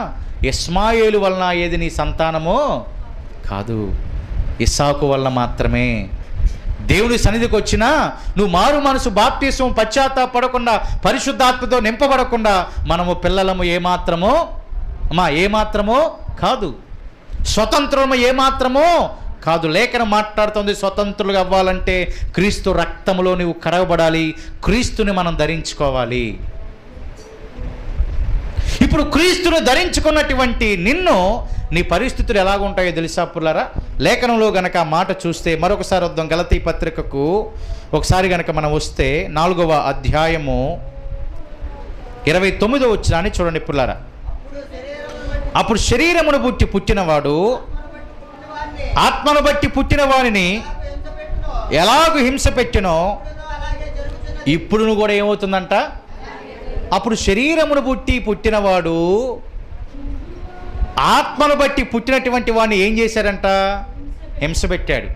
ఇస్మాయేలు వలన ఏది నీ సంతానమో కాదు, ఇస్సాకు వలన మాత్రమే. దేవుని సన్నిధికి వచ్చినా నువ్వు మారు మనసు బాప్తిస్మం పశ్చాత్తాపడకుండా పరిశుద్ధాత్మతో నింపబడకుండా మనము పిల్లలము ఏమాత్రమో కాదు, స్వతంత్రము ఏమాత్రమో కాదు. లేఖనం మాట్లాడుతుంది, స్వతంత్రులుగా అవ్వాలంటే క్రీస్తు రక్తములో నువ్వు కడగబడాలి, క్రీస్తుని మనం ధరించుకోవాలి. ఇప్పుడు క్రీస్తును ధరించుకున్నటువంటి నిన్ను నీ పరిస్థితులు ఎలాగుంటాయో తెలుసా పుల్లారా? లేఖనంలో గనక ఆ మాట చూస్తే మరొకసారి వద్దాం. గలతీ పత్రికకు ఒకసారి గనక మనం వస్తే 4వ అధ్యాయము 29వ వచనాన్ని చూడండి పుల్లారా. అప్పుడు శరీరమును బట్టి పుట్టినవాడు ఆత్మను బట్టి పుట్టిన వారిని ఎలాగూ హింస పెట్టినో ఇప్పుడు కూడా ఏమవుతుందంట? అప్పుడు శరీరమును బట్టి పుట్టినవాడు ఆత్మను బట్టి పుట్టినటువంటి వాడిని ఏం చేశారంట? హింస పెట్టాడు.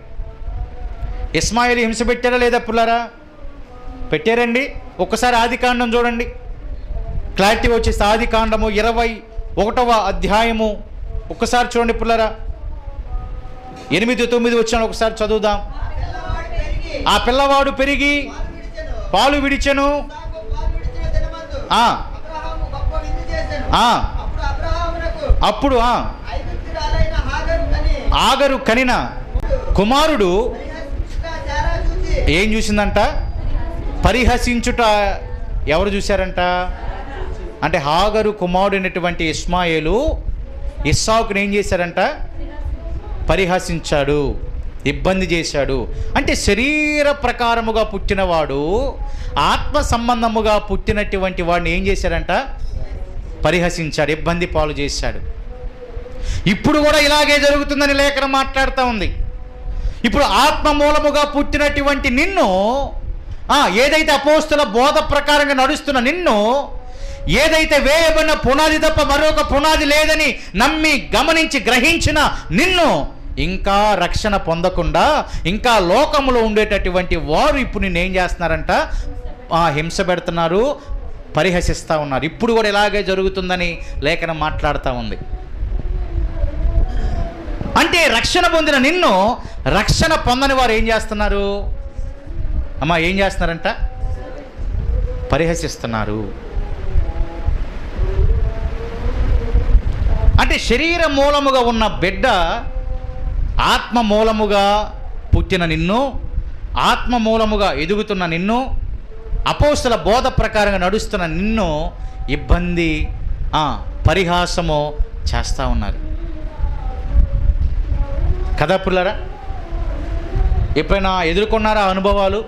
ఇస్మాయిల్ హింస పెట్టారా లేదా పుల్లారా? పెట్టారండి. ఒక్కసారి ఆదికాండం చూడండి, క్లారిటీ వచ్చేసి ఆదికాండము 21వ అధ్యాయము ఒక్కసారి చూడండి పుల్లారా. 8-9 వచ్చాను, ఒకసారి చదువుదాం. ఆ పిల్లవాడు పెరిగి పాలు విడిచెను. అప్పుడు ఆగరు కనిన కుమారుడు ఏం చూసిందంట? పరిహసించుట. ఎవరు చూశారంట? అంటే హాగరు కుమారుడు అయినటువంటి ఇస్మాయేలు ఇస్సాకుని ఏం చేశారంట? పరిహసించాడు, ఇబ్బంది చేశాడు. అంటే శరీర ప్రకారముగా పుట్టినవాడు ఆత్మ సంబంధముగా పుట్టినటువంటి వాడిని ఏం చేశాడంట? పరిహసించాడు, ఇబ్బంది పాలు చేశాడు. ఇప్పుడు కూడా ఇలాగే జరుగుతుందని లేఖనం మాట్లాడుతూ ఉంది. ఇప్పుడు ఆత్మ మూలముగా పుట్టినటువంటి నిన్ను, ఏదైతే అపోస్తుల బోధ ప్రకారంగా నడుస్తున్న నిన్ను, ఏదైతే వేయబడిన పునాది తప్ప మరొక పునాది లేదని నమ్మి గమనించి గ్రహించిన నిన్ను ఇంకా రక్షణ పొందకుండా ఇంకా లోకములో ఉండేటటువంటి వారు ఇప్పుడు నిన్ను ఏం చేస్తున్నారంట? హింస పెడుతున్నారు, పరిహసిస్తూ ఉన్నారు. ఇప్పుడు కూడా ఇలాగే జరుగుతుందని లేఖనం మాట్లాడుతూ ఉంది. అంటే రక్షణ పొందిన నిన్ను రక్షణ పొందని వారు ఏం చేస్తున్నారు? ఏం చేస్తున్నారంట? పరిహసిస్తున్నారు. అంటే శరీర మూలముగా ఉన్న బిడ్డ ఆత్మ మూలముగా పుట్టిన నిన్ను, ఆత్మ మూలముగా ఎదుగుతున్న నిన్ను, అపోస్తల బోధ ప్రకారంగా నడుస్తున్న నిన్ను ఇబ్బంది, పరిహాసము చేస్తూ ఉన్నారు కదా పుల్లారా? ఎప్పుడైనా ఎదుర్కొన్నారా అనుభవాలు?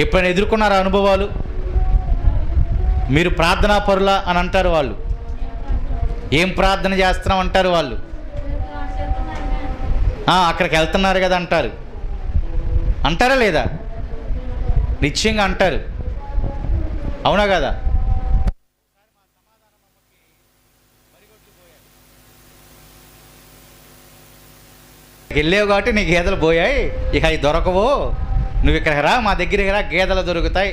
ఎప్పుడైనా ఎదుర్కొన్నారా అనుభవాలు? మీరు ప్రార్థనా పరులా అని అంటారు వాళ్ళు. ఏం ప్రార్థన చేస్తున్నాం అంటారు వాళ్ళు. అక్కడికి వెళ్తున్నారు కదా అంటారు. అంటారా లేదా? నిశ్చయంగా అంటారు. అవునా కదా? వెళ్ళావు కాబట్టి నీ గేదెలు పోయాయి, ఇక అవి దొరకవు, నువ్వు ఇక్కడికి రా, మా దగ్గరికి రా, గేదెలు దొరుకుతాయి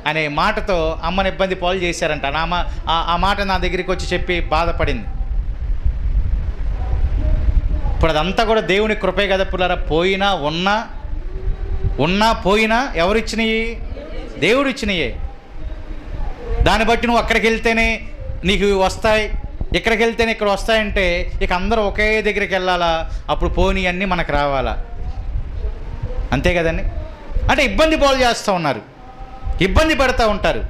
అనే మాటతో అమ్మని ఇబ్బంది పాలు చేశారంట. ఆ మాట నా దగ్గరికి వచ్చి చెప్పి బాధపడింది. ఇప్పుడు అదంతా కూడా దేవుని కృపే కదా పుల్లారా. పోయినా ఉన్నా పోయినా ఎవరిచ్చినవి? దేవుడు ఇచ్చినయే. దాన్ని బట్టి నువ్వు అక్కడికి వెళ్తేనే నీకు వస్తాయి, ఇక్కడికి వెళ్తేనే ఇక్కడ వస్తాయంటే ఇక అందరూ ఒకే దగ్గరికి వెళ్ళాలా? అప్పుడు పోనీ అన్నీ మనకు రావాలా? అంతే కదండి. అంటే ఇబ్బంది పాలు చేస్తూ ఉన్నారు, ఇబ్బంది పడుతూ ఉంటారు.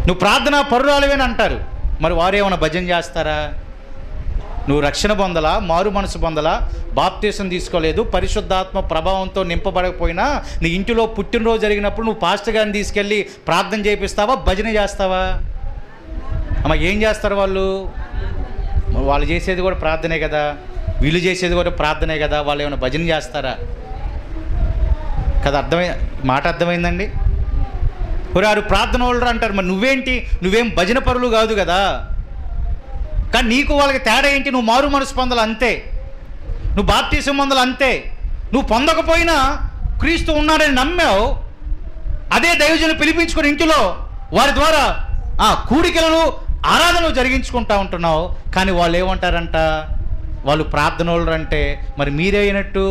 నువ్వు ప్రార్థనా పరురాలువేని అంటారు, మరి వారేమైనా భజన చేస్తారా? నువ్వు రక్షణ పొందలా, మారు మనసు పొందలా, బాప్తీసం తీసుకోలేదు, పరిశుద్ధాత్మ ప్రభావంతో నింపబడకపోయినా నీ ఇంటిలో పుట్టినరోజు జరిగినప్పుడు నువ్వు పాస్టర్ గారిని తీసుకెళ్ళి ప్రార్థన చేపిస్తావా, భజన చేస్తావా? అమ్మ ఏం చేస్తారు వాళ్ళు? వాళ్ళు చేసేది కూడా ప్రార్థనే కదా, వీళ్ళు చేసేది కూడా ప్రార్థనే కదా. వాళ్ళు ఏమైనా భజన చేస్తారా? కదా, మాట అర్థమైందండి. వారు ప్రార్థన వాళ్ళు అంటారు, మరి నువ్వేంటి, నువ్వేం భజన పరులు కాదు కదా. కానీ నీకు వాళ్ళకి తేడా ఏంటి? నువ్వు మారు మనసు పొందాలి అంతే, నువ్వు బాప్తీసం పొందాలి అంతే. నువ్వు పొందకపోయినా క్రీస్తు ఉన్నాడని నమ్మావు, అదే దైవజనులు పిలిపించుకుని ఇంటిలో వారి ద్వారా కూడికలను ఆరాధనలు జరిగించుకుంటూ ఉంటున్నావు. కానీ వాళ్ళు ఏమంటారంట? వాళ్ళు ప్రార్థనలు అంటే మరి మీరే అయినట్టు,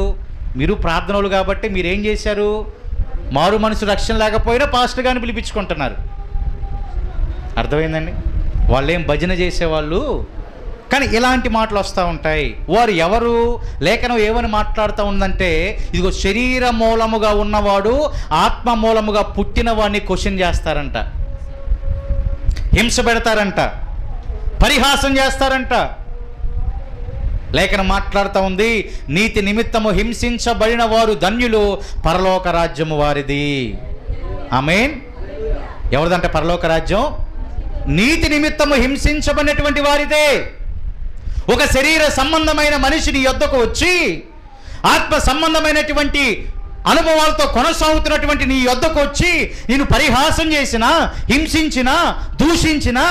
మీరు ప్రార్థనలు కాబట్టి మీరేం చేశారు? మారు మనసు రక్షణ లేకపోయినా పాస్టర్ గారిని పిలిపించుకుంటున్నారు. అర్థమైందండి. వాళ్ళేం భజన చేసేవాళ్ళు. కానీ ఇలాంటి మాటలు వస్తూ ఉంటాయి. వారు ఎవరు? లేఖనం ఏమని మాట్లాడుతూ ఉందంటే, ఇదిగో శరీర మూలముగా ఉన్నవాడు ఆత్మ మూలముగా పుట్టిన వాడిని క్వశ్చన్ చేస్తారంట, హింస పెడతారంట, పరిహాసం చేస్తారంట. లేఖనం మాట్లాడుతూ ఉంది, నీతి నిమిత్తము హింసించబడిన వారు ధన్యులు, పరలోక రాజ్యము వారిది. ఆమేన్. ఎవరిదంట పరలోక రాజ్యం? నీతి నిమిత్తము హింసించబడినటువంటి వారిదే. ఒక శరీర సంబంధమైన మనిషి నీ యొద్దకు వచ్చి ఆత్మ సంబంధమైనటువంటి అనుభవాలతో కొనసాగుతున్నటువంటి నీ యొద్దకు వచ్చి నేను పరిహాసం చేసినా, హింసించినా, దూషించినా,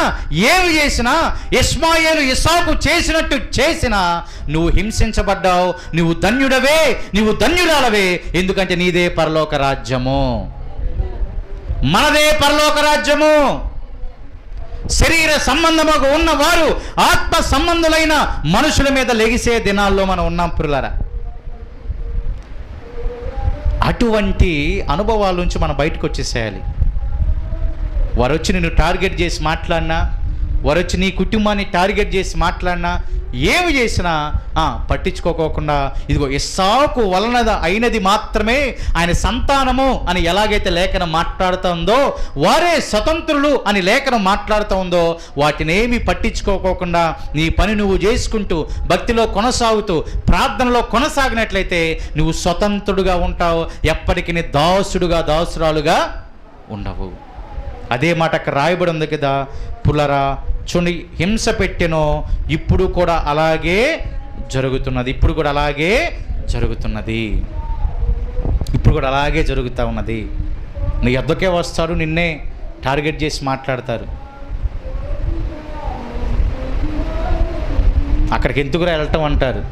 ఏమి చేసినా, ఇష్మాయేలు ఇస్సాకు చేసినట్టు చేసినా నువ్వు హింసించబడ్డావు, నువ్వు ధన్యుడవే, నువ్వు ధన్యురాలవే. ఎందుకంటే నీదే పరలోక రాజ్యము, మనదే పరలోక రాజ్యము. శరీర సంబంధముగా ఉన్నవారు ఆత్మ సంబంధులైన మనుషుల మీద లెగిసే దినాల్లో మనం ఉన్నాం ప్రియులారా. అటువంటి అనుభవాల నుంచి మనం బయటకు వచ్చేసేయాలి. వారు వచ్చి నిన్ను టార్గెట్ చేసి మాట్లాడినా, వారు వచ్చి నీ కుటుంబాన్ని టార్గెట్ చేసి మాట్లాడినా, ఏమి చేసినా పట్టించుకోకుండా ఇదిగో ఇస్సాకు వలన అయినది మాత్రమే ఆయన సంతానము అని ఎలాగైతే లేఖనం మాట్లాడుతుందో, వారే స్వతంత్రులు అని లేఖనం మాట్లాడుతూ ఉందో, వాటినేమి పట్టించుకోకుండా నీ పని నువ్వు చేసుకుంటూ భక్తిలో కొనసాగుతూ ప్రార్థనలో కొనసాగినట్లయితే నువ్వు స్వతంత్రుడుగా ఉంటావు, ఎప్పటికీ దాసుడుగా దాసురాలుగా ఉండవు. అదే మాట అక్కడ రాయబడి ఉంది కదా, పులరా చూడండి, హింస పెట్టెనో ఇప్పుడు కూడా అలాగే జరుగుతున్నది, ఇప్పుడు కూడా అలాగే జరుగుతున్నది, ఇప్పుడు కూడా అలాగే జరుగుతూ ఉన్నది. నీ వద్దకే వస్తారు, నిన్నే టార్గెట్ చేసి మాట్లాడతారు. అక్కడికి ఎందుకురా వెళ్ళటం అంటారు.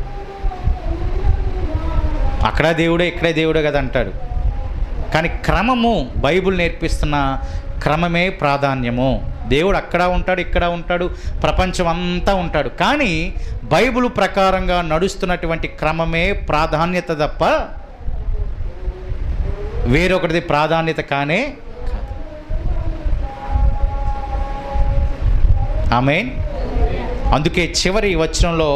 అక్కడ దేవుడే ఇక్కడే దేవుడే కదా అంటాడు. కానీ క్రమము, బైబిల్ నేర్పిస్తున్న క్రమమే ప్రాధాన్యము. దేవుడు అక్కడ ఉంటాడు, ఇక్కడ ఉంటాడు, ప్రపంచం అంతా ఉంటాడు. కానీ బైబిల్ ప్రకారంగా నడుస్తున్నటువంటి క్రమమే ప్రాధాన్యత తప్ప వేరొకటిది ప్రాధాన్యత కానే. ఆమేన్. అందుకే చివరి వచనంలో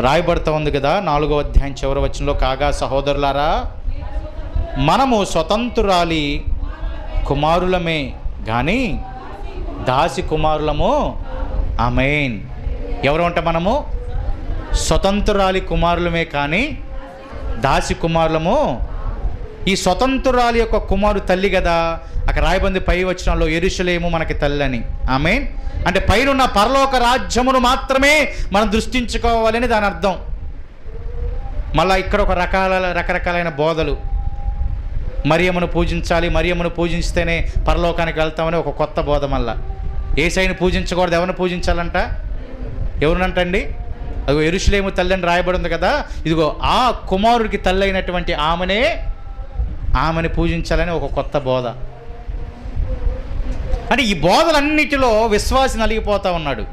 రాయబడుతూ ఉంది కదా, 4వ అధ్యాయం చివరి వచనంలో, కాగా సహోదరులారా మనము స్వతంత్రురాలి కుమారులమే కానీ దాసి కుమారులము. ఆమేన్. ఎవరు అంటే మనము స్వతంత్రురాలి కుమారులమే కానీ దాసి కుమారులము. ఈ స్వతంత్రురాలి యొక్క కుమారు తల్లి కదా, అక్కడ రాయబంది పై వచనంలో యెరూషలేము మనకి తల్లి అని. ఆమేన్. అంటే పైనున్న పరలోక రాజ్యమును మాత్రమే మనం దృష్టించుకోవాలని దాని అర్థం. మళ్ళీ ఇక్కడ ఒక రకరకాలైన బోధలు, మరియమ్మను పూజించాలి, మరియమ్మను పూజిస్తేనే పరలోకానికి వెళ్తామని ఒక కొత్త బోధ. మళ్ళా యేసయ్యను పూజించకూడదు, ఎవరిని పూజించాలంట? ఎవరినంటండి? అదిగో యెరూషలేము తల్లి అని రాయబడి ఉంది కదా, ఇదిగో ఆ కుమారుడికి తల్లి అయినటువంటి ఆమెని పూజించాలని ఒక కొత్త బోధ. అంటే ఈ బోధలన్నిటిలో విశ్వాసి నలిగిపోతూ ఉన్నాడు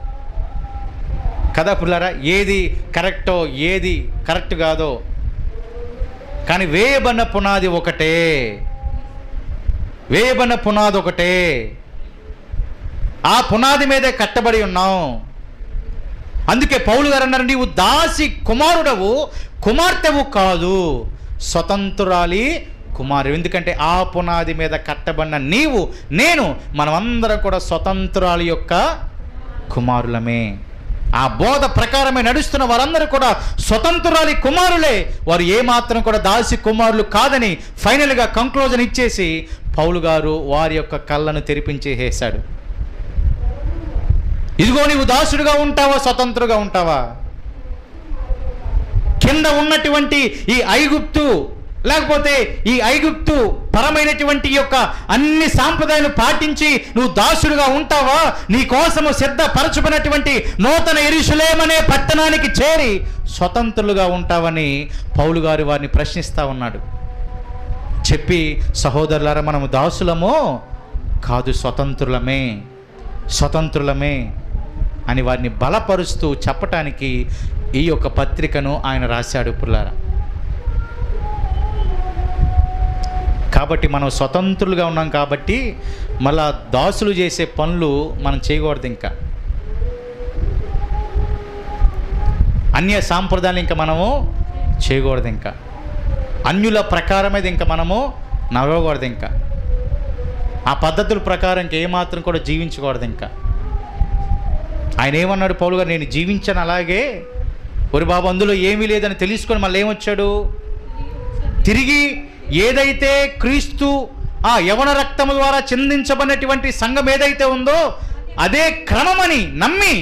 కదా పిల్లరా. ఏది కరెక్టో ఏది కరెక్ట్ కాదో, కానీ వేయబడిన పునాది ఒకటే, వేయబడిన పునాది ఒకటే. ఆ పునాది మీదే కట్టబడి ఉన్నాం. అందుకే పౌలు గారు అన్నారు, నీవు దాసి కుమారుడవు, కుమార్తెవు కాదు, స్వతంత్రురాలి కుమారు. ఎందుకంటే ఆ పునాది మీద కట్టబడిన నీవు నేను మనమందరం కూడా స్వతంత్రాల యొక్క కుమారులమే. ఆ బోధ ప్రకారమే నడుస్తున్న వారందరూ కూడా స్వతంత్రాలి కుమారులే. వారు ఏమాత్రం కూడా దాసి కుమారులు కాదని ఫైనల్గా కంక్లూజన్ ఇచ్చేసి పౌలు గారు వారి యొక్క కళ్ళను తెరిపించేసాడు. ఇదిగో నీవు దాసుడుగా ఉంటావా, స్వతంత్రుగా ఉంటావా? కింద ఉన్నటువంటి ఈ ఐగుప్తు, లేకపోతే ఈ ఐగుప్తు పరమైనటువంటి యొక్క అన్ని సాంప్రదాయాలు పాటించి నువ్వు దాసుడుగా ఉంటావా? నీ కోసము సిద్ధపరచుకున్నటువంటి నూతన యెరూషలేము అనే పట్టణానికి చేరి స్వతంత్రులుగా ఉంటావని పౌలు గారు వారిని ప్రశ్నిస్తూ ఉన్నాడు. చెప్పి, సహోదరులారా, మనము దాసులమో కాదు, స్వతంత్రులమే, స్వతంత్రులమే అని వారిని బలపరుస్తూ చెప్పటానికి ఈ యొక్క పత్రికను ఆయన రాశాడు పుల్లారా. కాబట్టి మనం స్వతంత్రులుగా ఉన్నాం కాబట్టి మళ్ళా దాసులు చేసే పనులు మనం చేయకూడదు. ఇంకా అన్య సాంప్రదాయాలు ఇంకా మనము చేయకూడదు. ఇంకా అన్యుల ప్రకారమేది ఇంకా మనము నడవకూడదు. ఇంకా ఆ పద్ధతుల ప్రకారం ఇంకా ఏమాత్రం కూడా జీవించకూడదు. ఇంకా ఆయన ఏమన్నాడు పౌలు గారు, నేను జీవించాను అలాగే. ఒరి బాబు, అందులో ఏమీ లేదని తెలుసుకొని మళ్ళీ ఏమొచ్చాడు? తిరిగి ఏదైతే క్రీస్తు ఆ యవన రక్తము ద్వారా చిందించబడినటువంటి సంఘం ఏదైతే ఉందో అదే క్రమమని నమ్మి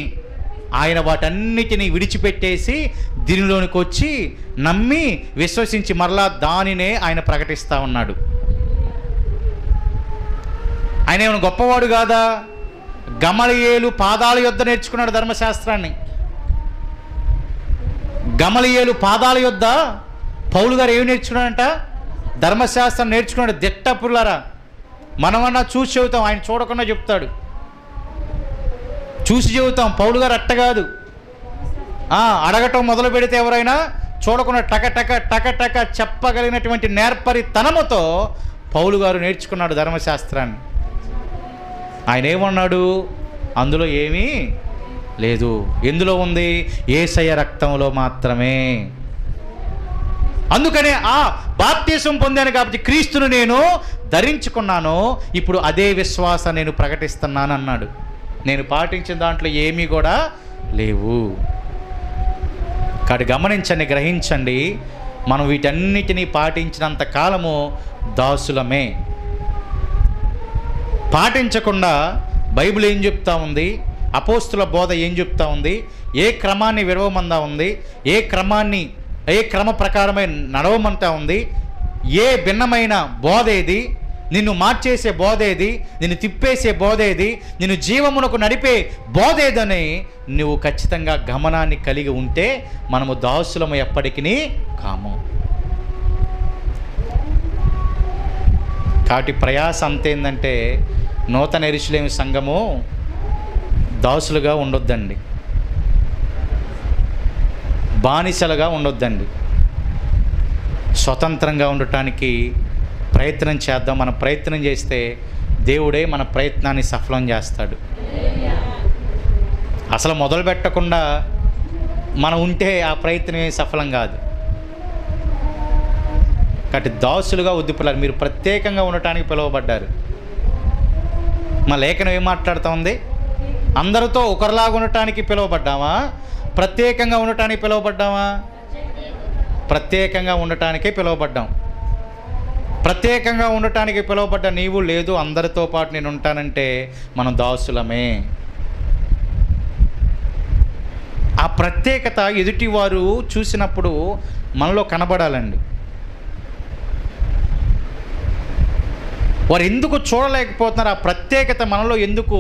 ఆయన వాటన్నిటిని విడిచిపెట్టేసి దీనిలోనికి వచ్చి నమ్మి విశ్వసించి మరలా దానినే ఆయన ప్రకటిస్తూ ఉన్నాడు. ఆయన ఏమైనా గొప్పవాడు కాదా? గమలియేలు పాదాల యొద్ద నేర్చుకున్నాడు ధర్మశాస్త్రాన్ని. గమలియేలు పాదాల యొద్ద పౌలు గారు ఏమి నేర్చుకున్నాడంట? ధర్మశాస్త్రం నేర్చుకున్నాడు. దిట్ట పుల్లారా. మనమన్నా చూసి చెబుతాం, ఆయన చూడకుండా చెప్తాడు. చూసి చెబుతాం. పౌలు గారు అట్ట కాదు. అడగటం మొదలు పెడితే ఎవరైనా చూడకుండా టక టక టక టక చెప్పగలిగినటువంటి నేర్పరితనముతో పౌలు గారు నేర్చుకున్నాడు ధర్మశాస్త్రాన్ని. ఆయన ఏమన్నాడు? అందులో ఏమీ లేదు. ఎందులో ఉంది? యేసయ్య రక్తంలో మాత్రమే. అందుకనే ఆ బాప్తిసం పొందాను కాబట్టి క్రీస్తును నేను ధరించుకున్నాను, ఇప్పుడు అదే విశ్వాసం నేను ప్రకటిస్తున్నాను అన్నాడు. నేను పాటించిన దాంట్లో ఏమీ కూడా లేవు. కాబట్టి గమనించండి, గ్రహించండి, మనం వీటన్నిటినీ పాటించినంత కాలము దాసులమే. పాటించకుండా బైబిల్ ఏం చెప్తా ఉంది, అపోస్తుల బోధ ఏం చెప్తా ఉంది, ఏ క్రమాన్ని విడవమందా ఉంది, ఏ క్రమ ప్రకారమే నడవమంటా ఉంది, ఏ భిన్నమైన బోధ ఏది, నిన్ను మార్చేసే బోధ ఏది, నిన్ను తిప్పేసే బోధ ఏది, నిన్ను జీవమునకు నడిపే బోధ ఏదని నువ్వు ఖచ్చితంగా గమనాన్ని కలిగి ఉంటే మనము దాసులము ఎప్పటికీ కాము. కాబట్టి ప్రయాస అంతేందంటే నూతన యెరూషలేము సంఘము దాసులుగా ఉండొద్దండి, బానిసలుగా ఉండొద్దండి. స్వతంత్రంగా ఉండటానికి ప్రయత్నం చేద్దాం. మనం ప్రయత్నం చేస్తే దేవుడే మన ప్రయత్నాన్ని సఫలం చేస్తాడు. అసలు మొదలు పెట్టకుండా మనం ఉంటే ఆ ప్రయత్నం సఫలం కాదు. కాబట్టి దాసులుగా ఉద్దిపడారు. మీరు ప్రత్యేకంగా ఉండటానికి పిలువబడ్డారు. మా లేఖనం ఏం మాట్లాడుతూ ఉంది? అందరితో ఒకరిలాగా ఉండటానికి పిలువబడ్డామా, ప్రత్యేకంగా ఉండటానికి పిలువబడ్డామా? ప్రత్యేకంగా ఉండటానికే పిలువబడ్డాం. ప్రత్యేకంగా ఉండటానికి పిలువబడ్డ నీవు లేదు అందరితో పాటు నేను ఉంటానంటే మనం దాసులమే. ఆ ప్రత్యేకత ఎదుటివారు చూసినప్పుడు మనలో కనబడాలండి. వారు ఎందుకు చూడలేకపోతున్నారు? ఆ ప్రత్యేకత మనలో ఎందుకు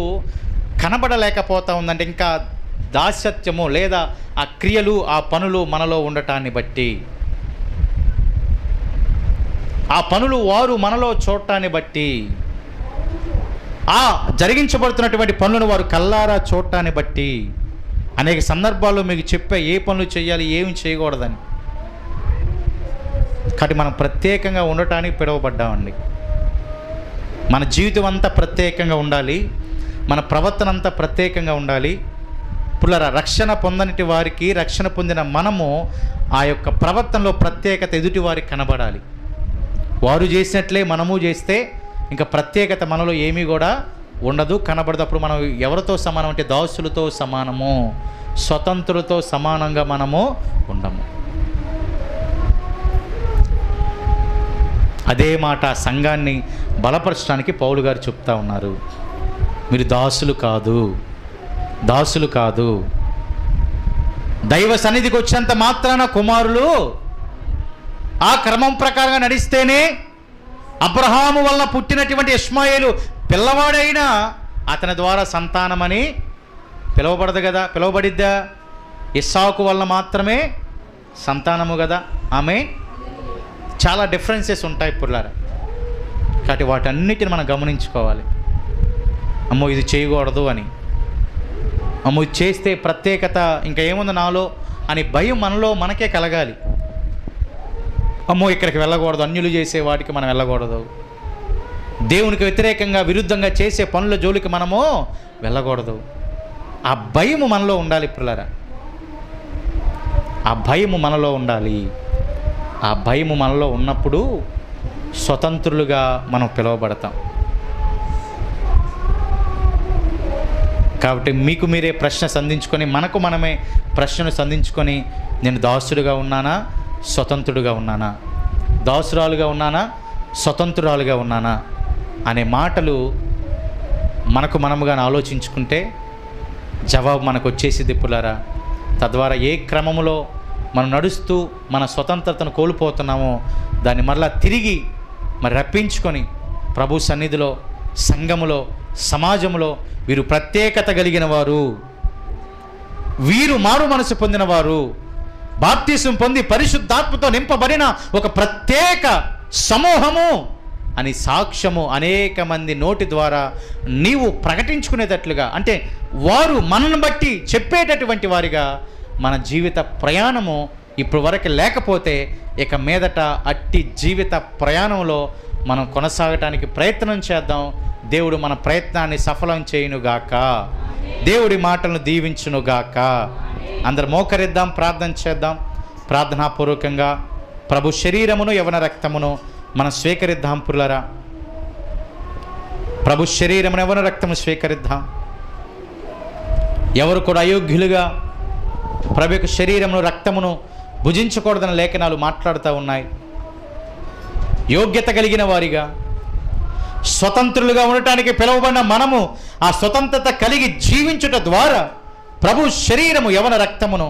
కనబడలేకపోతా ఉందంటే ఇంకా దాస్యత్వము లేదా ఆ క్రియలు, ఆ పనులు మనలో ఉండటాన్ని బట్టి, ఆ పనులు వారు మనలో చూడటాన్ని బట్టి, ఆ జరిగించబడుతున్నటువంటి పనులను వారు కల్లారా చూడటాన్ని బట్టి అనేక సందర్భాల్లో మీకు చెప్పే ఏ పనులు చేయాలి, ఏమి చేయకూడదని. కాబట్టి మనం ప్రత్యేకంగా ఉండటానికి పిలువబడ్డామండి. మన జీవితం అంతా ప్రత్యేకంగా ఉండాలి, మన ప్రవర్తన అంతా ప్రత్యేకంగా ఉండాలి. పుల్లరా, రక్షణ పొందని వారికి, రక్షణ పొందిన మనము ఆ యొక్క ప్రవర్తనలో ప్రత్యేకత ఎదుటి వారికి కనబడాలి. వారు చేసినట్లే మనము చేస్తే ఇంకా ప్రత్యేకత మనలో ఏమీ కూడా ఉండదు, కనబడదు. అప్పుడు మనం ఎవరితో సమానం అంటే దాసులతో సమానము, స్వతంత్రులతో సమానంగా మనము ఉండము. అదే మాట సంఘాన్ని బలపరచడానికి పౌలు గారు చెప్తా ఉన్నారు. మీరు దాసులు కాదు, దాసులు కాదు. దైవ సన్నిధికి వచ్చినంత మాత్రాన కుమారులు. ఆ క్రమం ప్రకారంగా నడిస్తేనే అబ్రహాము వలన పుట్టినటువంటి ఇష్మాయేలు పిల్లవాడైనా అతని ద్వారా సంతానమని పిలువబడదు కదా, పిలువబడిద్దా? ఇస్సాకు వలన మాత్రమే సంతానము కదా. ఆమె చాలా డిఫరెన్సెస్ ఉంటాయి పుల్లారా. కాబట్టి వాటన్నిటిని మనం గమనించుకోవాలి. అమ్మో ఇది చేయకూడదు అని, అమ్మో ఇది చేస్తే ప్రత్యేకత ఇంకా ఏముంది నాలో అని భయం మనలో మనకే కలగాలి. అమ్మో ఇక్కడికి వెళ్ళకూడదు, అన్యులు చేసే వాటికి మనం వెళ్ళకూడదు, దేవునికి వ్యతిరేకంగా విరుద్ధంగా చేసే పనుల జోలికి మనము వెళ్ళకూడదు. ఆ భయము మనలో ఉండాలి పిల్లరా, ఆ భయము మనలో ఉండాలి. ఆ భయము మనలో ఉన్నప్పుడు స్వతంత్రులుగా మనం పిలువబడతాం. కాబట్టి మీకు మీరే ప్రశ్న సంధించుకొని, మనకు మనమే ప్రశ్నను సంధించుకొని, నేను దాసుడుగా ఉన్నానా, స్వతంత్రుడుగా ఉన్నానా, దాసురాలుగా ఉన్నానా, స్వతంత్రురాలుగా ఉన్నానా అనే మాటలు మనకు మనముగా ఆలోచించుకుంటే జవాబు మనకు వచ్చేసిద్ది పుల్లారా. తద్వారా ఏ క్రమములో మనం నడుస్తూ మన స్వతంత్రతను కోల్పోతున్నామో దాన్ని మరలా తిరిగి రప్పించుకొని ప్రభు సన్నిధిలో, సంఘములో, సమాజంలో వీరు ప్రత్యేకత కలిగిన వారు, వీరు మారు మనసు పొందినవారు, బాప్తిసం పొంది పరిశుద్ధాత్మతో నింపబడిన ఒక ప్రత్యేక సమూహము అని సాక్ష్యము అనేక మంది నోటి ద్వారా నీవు ప్రకటించుకునేటట్లుగా, అంటే వారు మనల్ని బట్టి చెప్పేటటువంటి వారిగా మన జీవిత ప్రయాణము ఇప్పుడు వరకు లేకపోతే ఇక మీదట అట్టి జీవిత ప్రయాణంలో మనం కొనసాగటానికి ప్రయత్నం చేద్దాం. దేవుడు మన ప్రయత్నాన్ని సఫలం చేయునుగాక, దేవుడి మాటలను దీవించునుగాక. అందరు మోకరిద్దాం, ప్రార్థన చేద్దాం. ప్రార్థనాపూర్వకంగా ప్రభు శరీరమును యవన రక్తమును మనం స్వీకరిద్దాం పుల్లరా. ప్రభు శరీరమును యవన రక్తము స్వీకరిద్దాం. ఎవరు కూడా అయోగ్యులుగా ప్రభు యొక్క శరీరమును రక్తమును భుజించకూడదని లేఖనాలు మాట్లాడుతూ ఉన్నాయి. యోగ్యత కలిగిన వారిగా, స్వతంత్రులుగా ఉండటానికి పిలువబడిన మనము ఆ స్వతంత్రత కలిగి జీవించుట ద్వారా ప్రభు శరీరము యవన రక్తమును